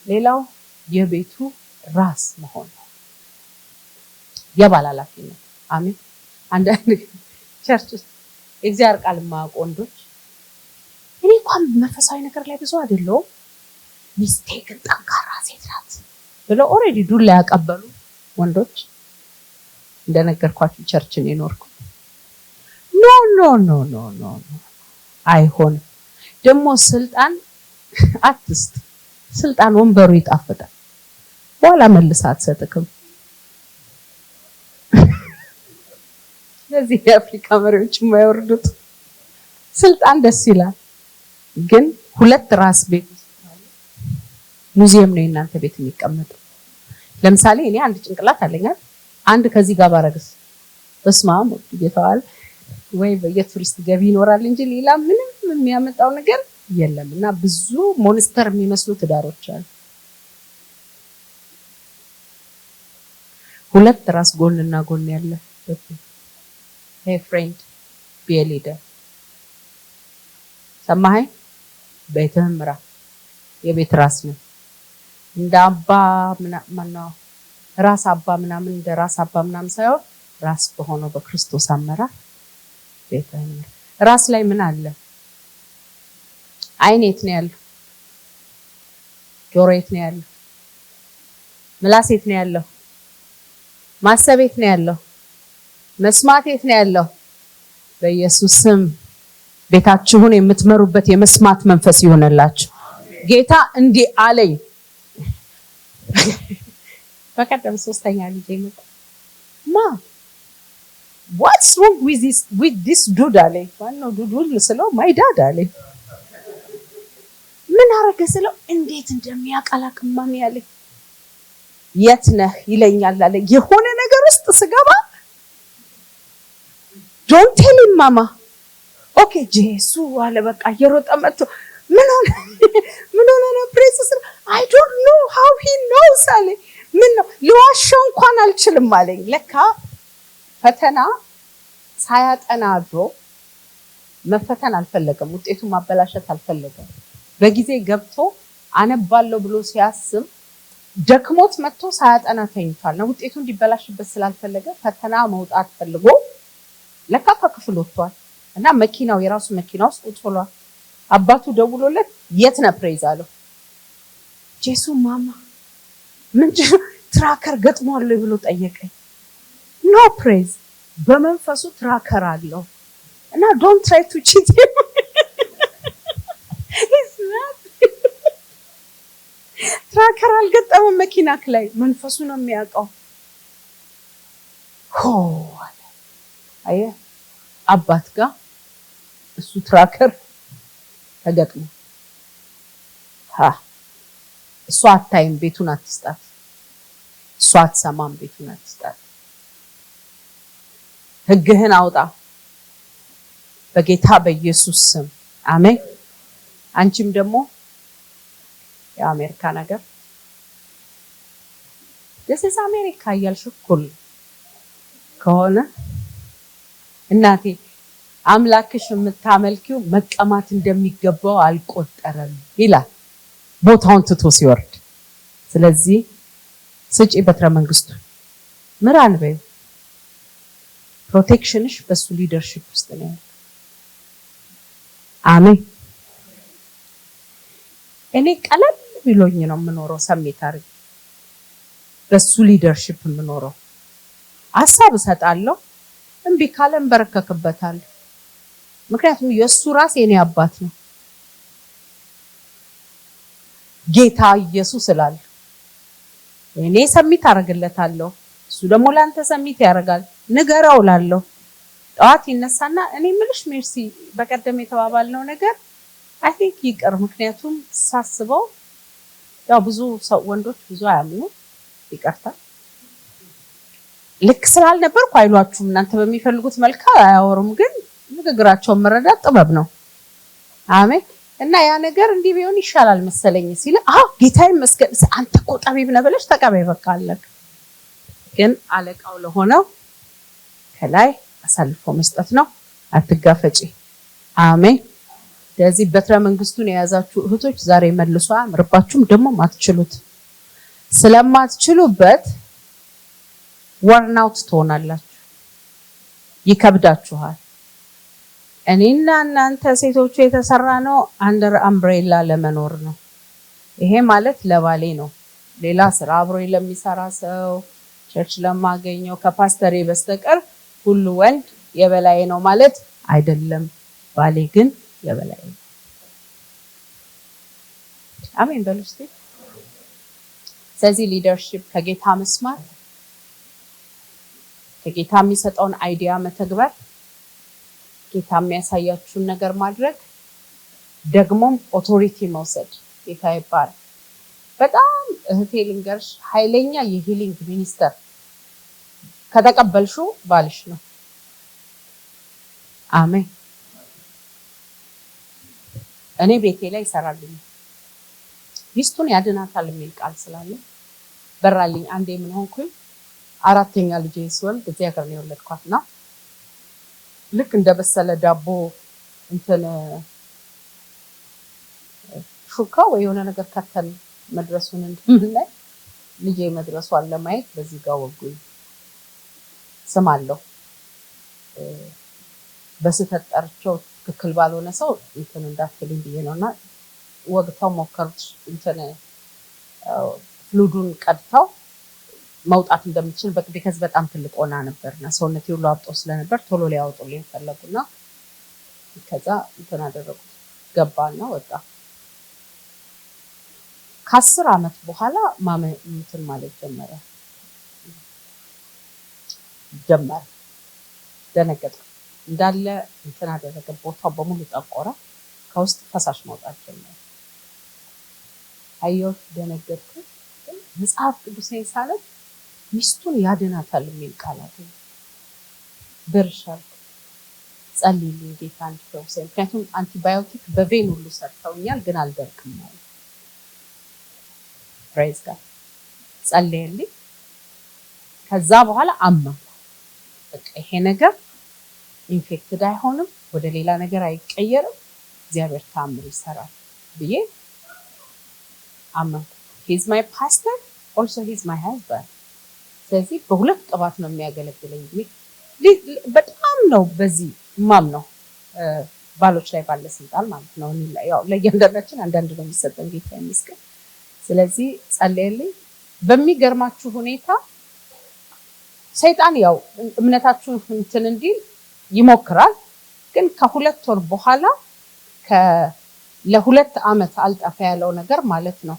ሌላው የቤቱ ራስ መሆን ነው የባል ኃላፊነት አሜን አንዳንድ ቸርች እግዚአብሔር ቃል ማያውቁ ወንዶች እኔ እንኳን መንፈሳዊ ነገር ላይ ብዙ አይደለሁም ሚስቴ ግን ጠንካራ ሴት ናት ብለው ኦሬዲ ዱላ ያቀበሉ ወንዶች እንደነገርኳችሁ ቸርችን ይኖርኩ ኖ አይሆን ደግሞ ስልጣን አትስጥ ስልጣን ወንበሩ ይጣፍጣል በኋላ መልሳ አትሰጥክም ስለዚህ የአፍሪካ መሪዎች የማይወርዱት ስልጣን ደስ ይላል ግን ሁለት ራስ ቤት ሙዚየም ነው እናንተ ቤት የሚቀመጠው ለምሳሌ እኔ አንድ ጭንቅላት አለኝ አንድ ከዚህ ጋር ባረግስ በስማም ይገፋል ወይ በየቱሪስት ገቢ ይኖራል እንጂ ሌላ ምንም የሚያመጣው ነገር የለምና ብዙ ሞንስተር የሚመስሉ ትዳሮች አሉ ሁለት ራስ ጎንና ጎን ያለ hey friend be a leader ሰማኸኝ ቤትህን ምራ የቤት ራስ ነው እንደ አባ ምናምን ራስ አባ ምናምን እንደ ራስ አባ ምናምን ሳይሆን ራስ በሆነው በክርስቶስ አመራር ቤትህን ምራ ራስ ላይ ምን አለ አይን የት ነው ያለው ጆሮ የት ነው ያለው ምላስ የት ነው ያለው ማሰብ የት ነው ያለው መስማት የት ነው ያለው በኢየሱስ ስም ቤታችሁን የምትመሩበት የመስማት መንፈስ ይሆነላችሁ ጌታ እንዲህ አለኝ በቀደም ሶስተኛ ልጅ መጣ ማ what's wrong with this dude አለኝ ዋናው ዱዱል ስለው my dad አለኝ ምን አረገ ስለው እንዴት እንደሚያቀላቅማም ያለኝ የት ነህ ይለኛል አለ የሆነ ነገር ውስጥ ስገባ don't tell him mama okay ጄሱ አለ በቃ እየሮጠ መጥቶ ምን ሆነ ነው ፕሬሰስ I don't know how he knows አለ ምን ነው ልዋሻው እንኳን አልችልም አለኝ ለካ ፈተና ሳያጠና አድሮ መፈተን አልፈለገም ውጤቱን ማበላሸት አልፈለገም በጊዜ ገብቶ አነባለው ብሎ ሲያስብ ደክሞት መጥቶ ሳያጠና ተኝቷል ነው ውጤቱ እንዲበላሽበት ስላልፈለገ ፈተና መውጣት ፈልጎ ለካ ከክፍል ወጥቷል እና መኪናው የራሱ መኪና ውስጥ ወጥቷል አባቱ ደውሎለት የት ነው ፕሬዝ አለው ጄሱ ማማ ምንድነው ትራከር ገጥሟል ብሎ ጠየቀኝ ኖ ፕሬዝ በመንፈሱ ትራከር አለው እና ዶንት ትራይ ቱ ቺት ትራከር አልገጠመም መኪናክ ላይ መንፈሱ ነው የሚያውቀው አየ አባት ጋር እሱ ትራከር ተገጥሞ እሷ አታይም ቤቱን አትስጣት እሷ አትሰማም ቤቱን አትስጣት ህግህን አውጣ በጌታ በኢየሱስ ስም አሜን አንቺም ደግሞ የአሜሪካ ነገር this is አሜሪካ ያልሽኩል ከሆነ እናቴ አምላክሽ የምታመልኪው መቀማት እንደሚገባው አልቆጠረም ይላል ቦታውን ትቶ ሲወርድ። ስለዚህ ስጪ በትረ መንግስቱ ምራን በይ ፕሮቴክሽንሽ በሱ ሊደርሺፕ ውስጥ ነው። አሜን። እኔ ቀለል ብሎኝ ነው የምኖረው ሰሜት አርግ በሱ ሊደርሺፕ የምኖረው ሐሳብ እሰጣለሁ እንቢ ካለ እንበረከክበታለሁ። ምክንያቱም የሱ ራስ የኔ አባት ነው ጌታ ኢየሱስ ስላለ እኔ ሰሚት አረግለታለሁ እሱ ደግሞ ላንተ ሰሚት ያረጋል። ንገረው ላለው ጧት ይነሳና እኔ ምልሽ ሜርሲ በቀደም የተባባልነው ነገር አይ ቲንክ ይቅር። ምክንያቱም ሳስበው ያው ብዙ ሰው ወንዶች ብዙ አያምኑ ይቅርታ ልክ ስላልነበርኩ አይሏችሁም እናንተ በሚፈልጉት መልካ አያወሩም፣ ግን ንግግራቸውን መረዳት ጥበብ ነው። አሜን። እና ያ ነገር እንዲህ ቢሆን ይሻላል መሰለኝ ሲል ጌታዬ መስገን አንተ እኮ ጠቢብ ነህ ብለሽ ተቀበይ በቃ አለቅ። ግን አለቃው ለሆነው ከላይ አሳልፎ መስጠት ነው። አትጋፈጪ። አሜን። ስለዚህ በትረ መንግስቱን የያዛችሁ እህቶች ዛሬ መልሶ አምርባችሁም ደግሞ ማትችሉት ስለማትችሉበት ወርናውት ትሆናላችሁ፣ ይከብዳችኋል። እኔና እናንተ ሴቶቹ የተሰራ ነው አንደር አምብሬላ ለመኖር ነው። ይሄ ማለት ለባሌ ነው። ሌላ ስራ አብሮ ለሚሰራ ሰው ቸርች ለማገኘው ከፓስተሬ በስተቀር ሁሉ ወንድ የበላይ ነው ማለት አይደለም። ባሌ ግን የበላይ ነው። አሜን በሉ እስቲ። ስለዚህ ሊደርሺፕ ከጌታ መስማት፣ ከጌታ የሚሰጠውን አይዲያ መተግበር፣ ጌታ የሚያሳያችሁን ነገር ማድረግ፣ ደግሞም ኦቶሪቲ መውሰድ። ጌታ ይባርክ። በጣም እህቴ ልንገርሽ ኃይለኛ የሂሊንግ ሚኒስተር ከተቀበልሹ ባልሽ ነው። አሜን። እኔ ቤቴ ላይ ይሰራልኝ ሚስቱን ያድናታል የሚል ቃል ስላለ በራልኝ። አንዴ ምን ሆንኩኝ፣ አራተኛ ልጄ ስወልድ እዚህ ሀገር ነው የወለድኳትና ልክ እንደበሰለ ዳቦ እንትን ሹካ ወይ የሆነ ነገር ከተል መድረሱን እንደምንላይ ልጄ መድረሷን ለማየት በዚህ ጋር ወጉኝ። ስም አለው በስተት ጠርቸው ትክክል ባልሆነ ሰው እንትን እንዳትልኝ ብዬ ነውና ወግተው ሞከሩት። እንትን ፍሉዱን ቀድተው መውጣት እንደምትችል በቅቤከዝ በጣም ትልቅ ሆና ነበርና ሰውነቴ ሁሉ አብጦ ስለነበር ቶሎ ሊያወጡልኝ ፈለጉና ከዛ እንትን አደረጉት። ገባና ወጣ። ከ10 ዓመት በኋላ እንትን ማለት ጀመረ። ደነገጠ። እንዳለ እንትን አደረገ። ቦታው በሙሉ ጠቆረ። ከውስጥ ፈሳሽ መውጣት ጀመረ። አየሁ፣ ደነገጥኩ። መጽሐፍ ቅዱሴን ሳነብ ሚስቱን ያድናታል የሚል ቃላት ብርሻል። ጸልይልኝ ጌታ እንዲፈውሰኝ፣ ምክንያቱም አንቲባዮቲክ በቬን ሁሉ ሰርተውኛል፣ ግን አልደርቅም ማለት ፕሬዝ ጋር ጸልይልኝ። ከዛ በኋላ አመንኩ። በቃ ይሄ ነገር ኢንፌክትድ አይሆንም፣ ወደ ሌላ ነገር አይቀየርም፣ እግዚአብሔር ታምር ይሰራል ብዬ አመንኩ። ሂዝ ማይ ፓስተር ኦልሶ ሂዝ ማይ ሃዝባንድ። ስለዚህ በሁለት ቅባት ነው የሚያገለግለኝ። በጣም ነው በዚህ ማምነው ባሎች ላይ ባለ ስልጣን ማለት ነው። ያው ለእያንዳንዳችን አንዳንድ ነው የሚሰጠን ጌታ ይመስገን። ስለዚህ ጸልይልኝ። በሚገርማችሁ ሁኔታ ሰይጣን ያው እምነታችሁን እንትን እንዲል ይሞክራል፣ ግን ከ2 ወር በኋላ ለ2 ዓመት አልጠፋ ያለው ነገር ማለት ነው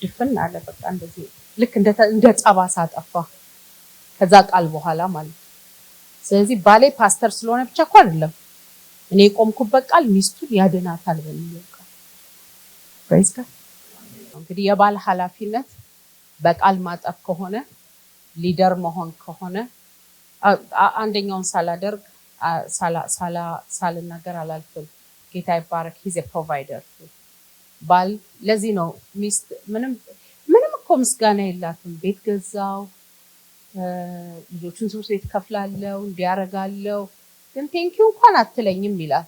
ድፍን አለ። በቃ እንደዚህ ልክ እንደ ጠባሳ ጠፋ ከዛ ቃል በኋላ ማለት ነው። ስለዚህ ባሌ ፓስተር ስለሆነ ብቻ እኮ አይደለም እኔ የቆምኩበት ቃል ሚስቱን ያድናታል በሚለው ቃል ፕሬዝ ጋድ። እንግዲህ የባል ኃላፊነት በቃል ማጠፍ ከሆነ ሊደር መሆን ከሆነ አንደኛውን ሳላደርግ ሳልናገር አላልፍም። ጌታ ይባረክ። ሂዝ ኤ ፕሮቫይደር ባል። ለዚህ ነው ሚስት ምንም እኮ ምስጋና የላትም። ቤት ገዛው፣ ልጆቹን ትምህርት ቤት ከፍላለው፣ እንዲያረጋለው፣ ግን ቴንኪው እንኳን አትለኝም ይላል።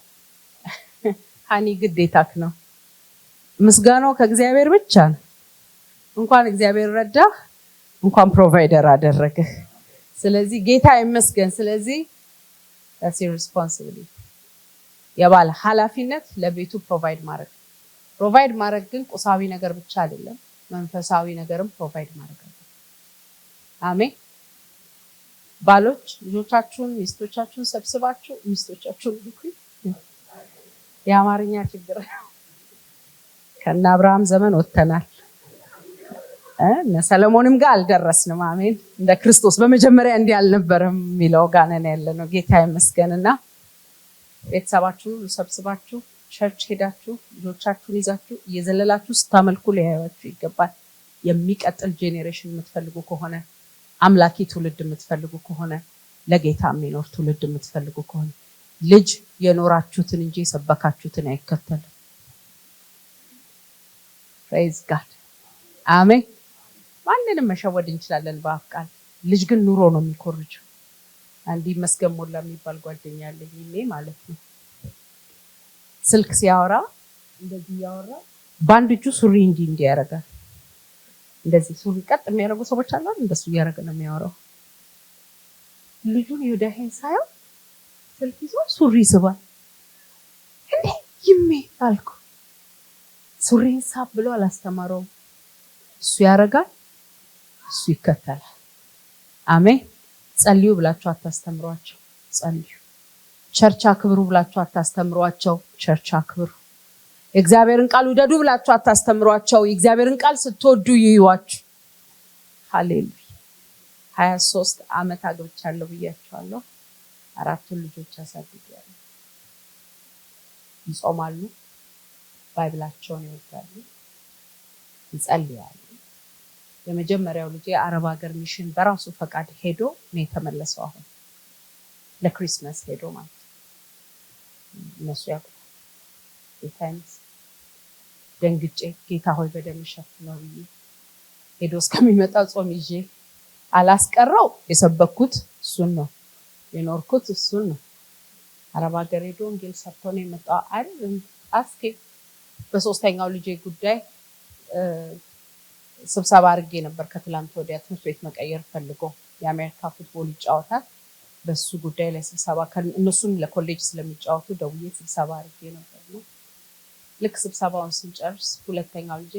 ሃኒ ግዴታክ ነው። ምስጋናው ከእግዚአብሔር ብቻ ነው። እንኳን እግዚአብሔር ረዳ እንኳን ፕሮቫይደር አደረገ። ስለዚህ ጌታ ይመስገን። ስለዚህ that's your responsibility የባል ኃላፊነት ለቤቱ ፕሮቫይድ ማድረግ ግን ቁሳዊ ነገር ብቻ አይደለም፣ መንፈሳዊ ነገርም ፕሮቫይድ ማድረግ አለ። አሜን። ባሎች ልጆቻችሁን ሚስቶቻችሁን ሰብስባችሁ ሚስቶቻችሁን ልኩኝ። የአማርኛ ችግር ከነ አብርሃም ዘመን ወጥተናል። እነ ሰለሞንም ጋር አልደረስንም። አሜን። እንደ ክርስቶስ በመጀመሪያ እንዲህ አልነበረም የሚለው ጋር ነን ያለነው። ጌታ ይመስገንና ቤተሰባችሁን ሰብስባችሁ ቸርች ሄዳችሁ ልጆቻችሁን ይዛችሁ እየዘለላችሁ ስታመልኩ ሊያዩአችሁ ይገባል። የሚቀጥል ጄኔሬሽን የምትፈልጉ ከሆነ አምላኪ ትውልድ የምትፈልጉ ከሆነ ለጌታ የሚኖር ትውልድ የምትፈልጉ ከሆነ ልጅ የኖራችሁትን እንጂ የሰበካችሁትን አይከተልም። ፕሬዝ ጋድ አሜን። ማንንም መሸወድ እንችላለን በአፍ ቃል፣ ልጅ ግን ኑሮ ነው የሚኮርጀው። አንዲ መስገን ሞላ የሚባል ጓደኛ ያለኝ እኔ ማለት ነው። ስልክ ሲያወራ እንደዚህ ያወራ ባንድ እጁ ሱሪ እንዲህ ያደርጋል። እንደዚህ ሱሪ ቀጥ የሚያደርጉ ሰዎች አሉ። እንደሱ እያደረገ ነው የሚያወራው። ልጁን ይወዳሄን ሳይው ስልክ ይዞ ሱሪ ይስባል። እንዴ ይሜ አልኩ። ሱሪን ሳብ ብሎ አላስተማረውም። እሱ ያደርጋል፣ እሱ ይከተላል። አሜን። ጸልዩ ብላችሁ አታስተምሯቸው፣ ጸልዩ። ቸርች አክብሩ ብላችሁ አታስተምሯቸው፣ ቸርች አክብሩ። የእግዚአብሔርን ቃል ውደዱ ብላችሁ አታስተምሯቸው፣ የእግዚአብሔርን ቃል ስትወዱ ይዩዋችሁ። ሃሌሉያ። 23 ዓመት አግብቻለሁ ብያችኋለሁ። 4 ልጆች አሳድጌያለሁ። ይጾማሉ፣ ባይብላቸውን ይወዳሉ፣ ይጸልያሉ። የመጀመሪያው ልጅ አረብ ሀገር ሚሽን በራሱ ፈቃድ ሄዶ ነው የተመለሰው። አሁን ለክሪስማስ ሄዶ ማለት እነሱ ያውቁታል። ጌታንስ ደንግጬ ጌታ ሆይ በደም ሸፍነው ብዬ ሄዶ እስከሚመጣ ጾም ይዤ አላስቀረው። የሰበኩት እሱን ነው፣ የኖርኩት እሱን ነው። አረብ ሀገር ሄዶ ወንጌል ሰርቶ ነው የመጣው አይደል? አስኬ በሶስተኛው ልጄ ጉዳይ ስብሰባ አድርጌ ነበር ከትላንት ወዲያ። ትምህርት ቤት መቀየር ፈልጎ የአሜሪካ ፉትቦል ይጫወታል። በሱ ጉዳይ ላይ ስብሰባ እነሱም ለኮሌጅ ስለሚጫወቱ ደውዬ ስብሰባ አድርጌ ነበር ነው። ልክ ስብሰባውን ስንጨርስ ሁለተኛው ልጄ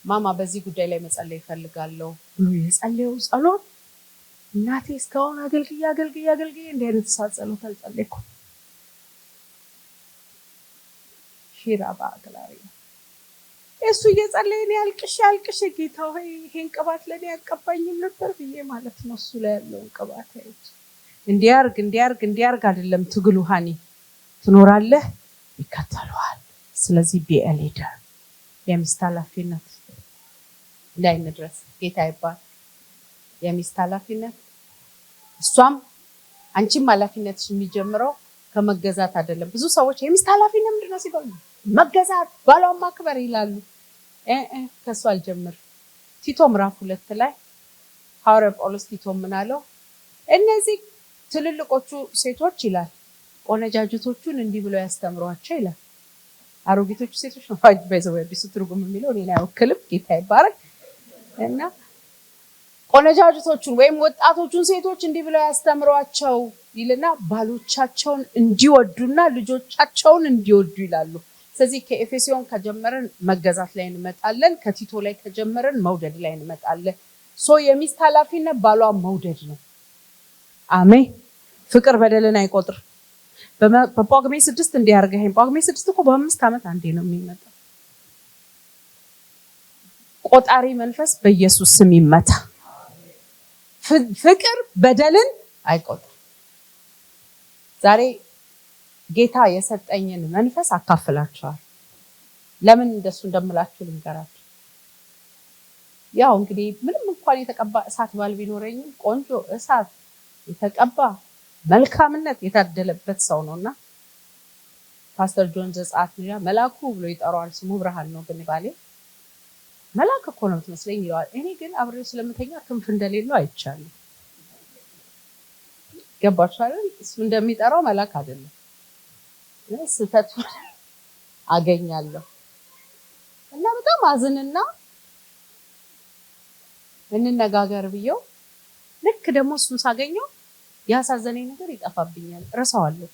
ማማ በዚህ ጉዳይ ላይ መጸለይ እፈልጋለሁ ብሎ የጸለየው ጸሎት እናቴ እስካሁን አገልግዬ እንዲህ አይነት ጸሎት አልጸለይኩም። ሺራባ አግላሪ እሱ እየጸለየ ነው ያልቅሽ ጌታ ሆይ ይሄን ቅባት ለኔ ያቀባኝም ነበር ብዬ ማለት ነው። እሱ ላይ ያለው ቅባት አይት እንዲያርግ አይደለም ትግሉ። ሃኒ ትኖራለህ፣ ይከተሉሃል። ስለዚህ ቢኤልዳ የሚስት ኃላፊነት እንዳይነድረስ ጌታ ይባል። የሚስት ኃላፊነት እሷም አንቺም ኃላፊነትሽ የሚጀምረው ከመገዛት አይደለም። ብዙ ሰዎች የሚስት ኃላፊነት ምንድነው ሲባሉ መገዛት፣ ባሏን ማክበር ይላሉ። ከሱ አልጀምር። ቲቶ ምዕራፍ 2 ላይ ሐዋርያው ጳውሎስ ቲቶ ምን አለው? እነዚህ ትልልቆቹ ሴቶች ይላል ቆነጃጅቶቹን እንዲህ ብለው ያስተምሯቸው ይላል። አሮጊቶቹ ሴቶች ነው ባይዘው አዲስ ትርጉም የሚለው እኔን አይወክልም። ጌታ ይባረክ። እና ቆነጃጅቶቹን ወይም ወጣቶቹን ሴቶች እንዲህ ብለው ያስተምሯቸው ይልና ባሎቻቸውን እንዲወዱና ልጆቻቸውን እንዲወዱ ይላሉ። ስለዚህ ከኤፌሶን ከጀመረን መገዛት ላይ እንመጣለን፣ ከቲቶ ላይ ከጀመረን መውደድ ላይ እንመጣለን። የሚስት ኃላፊነት ባሏን መውደድ ነው። አሜን። ፍቅር በደልን አይቆጥር። በጳጉሜ 6 እንዲያርገኝ ጳጉሜ 6 እኮ በ5 ዓመት አንዴ ነው የሚመጣው። ቆጣሪ መንፈስ በኢየሱስ ስም ይመታ። ፍቅር በደልን አይቆጥር። ዛሬ ጌታ የሰጠኝን መንፈስ አካፍላችኋል። ለምን እንደሱ እንደምላችሁ ልንገራችሁ። ያው እንግዲህ ምንም እንኳን የተቀባ እሳት ባል ቢኖረኝም ቆንጆ እሳት የተቀባ መልካምነት የታደለበት ሰው ነውና ፓስተር ጆን ዘጻት መላኩ ብሎ ይጠራዋል። ስሙ ብርሃን ነው ግን ባሌ መላክ እኮ ነው ትመስለኝ ይላል። እኔ ግን አብሬው ስለምተኛ ክንፍ እንደሌለው አይቻለሁ። ገባችሁ አይደል? እሱ እንደሚጠራው መልአክ አይደለም። ስህተቱን አገኛለሁ እና በጣም አዝንና እንነጋገር ብየው ልክ ደግሞ እሱን ሳገኘው ያሳዘነኝ ነገር ይጠፋብኛል፣ እረሳዋለሁ።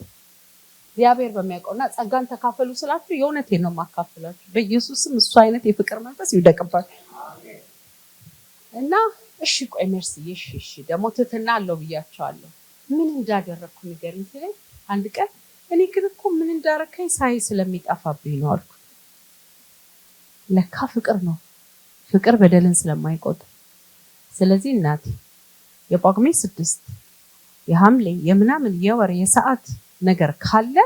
እግዚአብሔር በሚያውቀውና ጸጋን ተካፈሉ ስላችሁ የእውነቴን ነው የማካፍላችሁ። በኢየሱስም እሱ አይነት የፍቅር መንፈስ ይውደቅባችሁ እና እሺ ቆይ ሜርሲዬ እሺ ደግሞ ትትና አለው ብያቸዋለሁ። ምን እንዳደረግኩ ንገሪኝ ሲለኝ አንድ ቀን እኔ ግን እኮ ምን እንዳረከኝ ሳይ ስለሚጠፋብኝ ነው አልኩ። ለካ ፍቅር ነው፣ ፍቅር በደልን ስለማይቆጥር። ስለዚህ እናቴ የጳጉሜ 6 የሐምሌ የምናምን የወር የሰዓት ነገር ካለ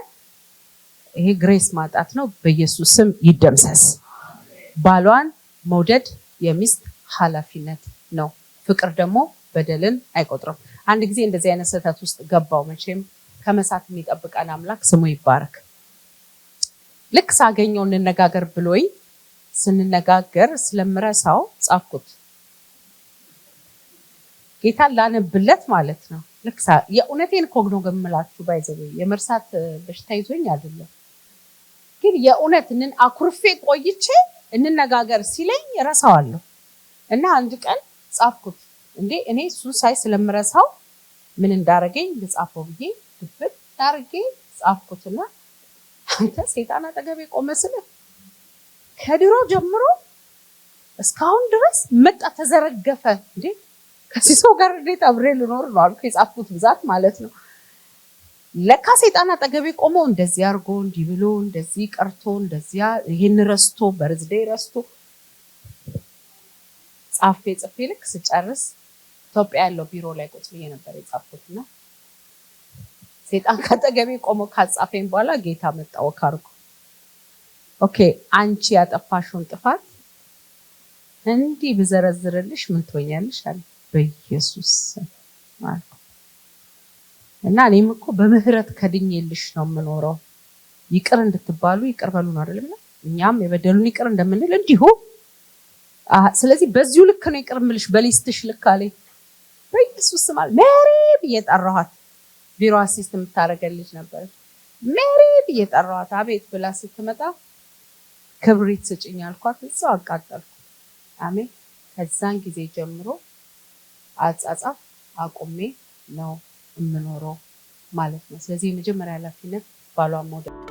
ይሄ ግሬስ ማጣት ነው፣ በኢየሱስ ስም ይደምሰስ። ባሏን መውደድ የሚስት ኃላፊነት ነው። ፍቅር ደግሞ በደልን አይቆጥርም። አንድ ጊዜ እንደዚህ አይነት ስህተት ውስጥ ገባው። መቼም ከመሳት የሚጠብቀን አምላክ ስሙ ይባረክ። ልክ ሳገኘው እንነጋገር ብሎኝ ስንነጋገር ስለምረሳው ጻፍኩት። ጌታን ላነብለት ማለት ነው። ልክ የእውነቴን ኮግኖ ገምላችሁ ባይዘው የመርሳት በሽታ ይዞኝ አይደለም፣ ግን የእውነት አኩርፌ ቆይቼ እንነጋገር ሲለኝ ረሳዋለሁ እና አንድ ቀን ጻፍኩት። እንዴ እኔ እሱ ሳይ ስለምረሳው ምን እንዳረገኝ ልጻፈው ብዬ ድብት አርጌ ጻፍኩትና አንተ ሰይጣን አጠገቤ ቆመ ስለ ከድሮ ጀምሮ እስካሁን ድረስ መጣ ተዘረገፈ። እንዴ ከዚህ ሰው ጋር እንዴት አብሬ ልኖር ነው አልኩ። የጻፍኩት ብዛት ማለት ነው። ለካ ሰይጣን አጠገቤ ቆሞ እንደዚህ አርጎ እንዲህ ብሎ እንደዚህ ቀርቶ እንደዚያ ይሄን ረስቶ በርዝዴይ ረስቶ ጽፌ ልክ ስጨርስ ኢትዮጵያ ያለው ቢሮ ላይ ቁጭ ብዬ ነበር የጻፍኩትና ሰይጣን ካጠገቤ ቆሞ ካጻፈኝ በኋላ ጌታ መጣ ወካርኩ። ኦኬ አንቺ ያጠፋሽውን ጥፋት እንዲህ ብዘረዝርልሽ ምን ትሆኛለሽ አለ በኢየሱስ ማለት እና እኔም እኮ በምህረት ከድኜልሽ ነው የምኖረው። ይቅር እንድትባሉ ይቅር በሉ ነው አይደል? እኛም የበደሉን ይቅር እንደምንል እንዲሁ ስለዚህ በዚሁ ልክ ነው ይቅር የምልሽ በሊስትሽ ልክ አለኝ። በኢየሱስ ስም አለ ሜሪ ብዬ ጠራኋት። ቢሮ አሲስት የምታደርገልሽ ነበር። ሜሪ ብዬ ጠራኋት። አቤት ብላ ስትመጣ ክብሪት ስጭኝ አልኳት። እዛው አቃጠልኩ። አሜን። ከዛን ጊዜ ጀምሮ አጻጻፍ አቁሜ ነው የምኖረው ማለት ነው። ስለዚህ የመጀመሪያ ኃላፊነት ባሏን መውደድ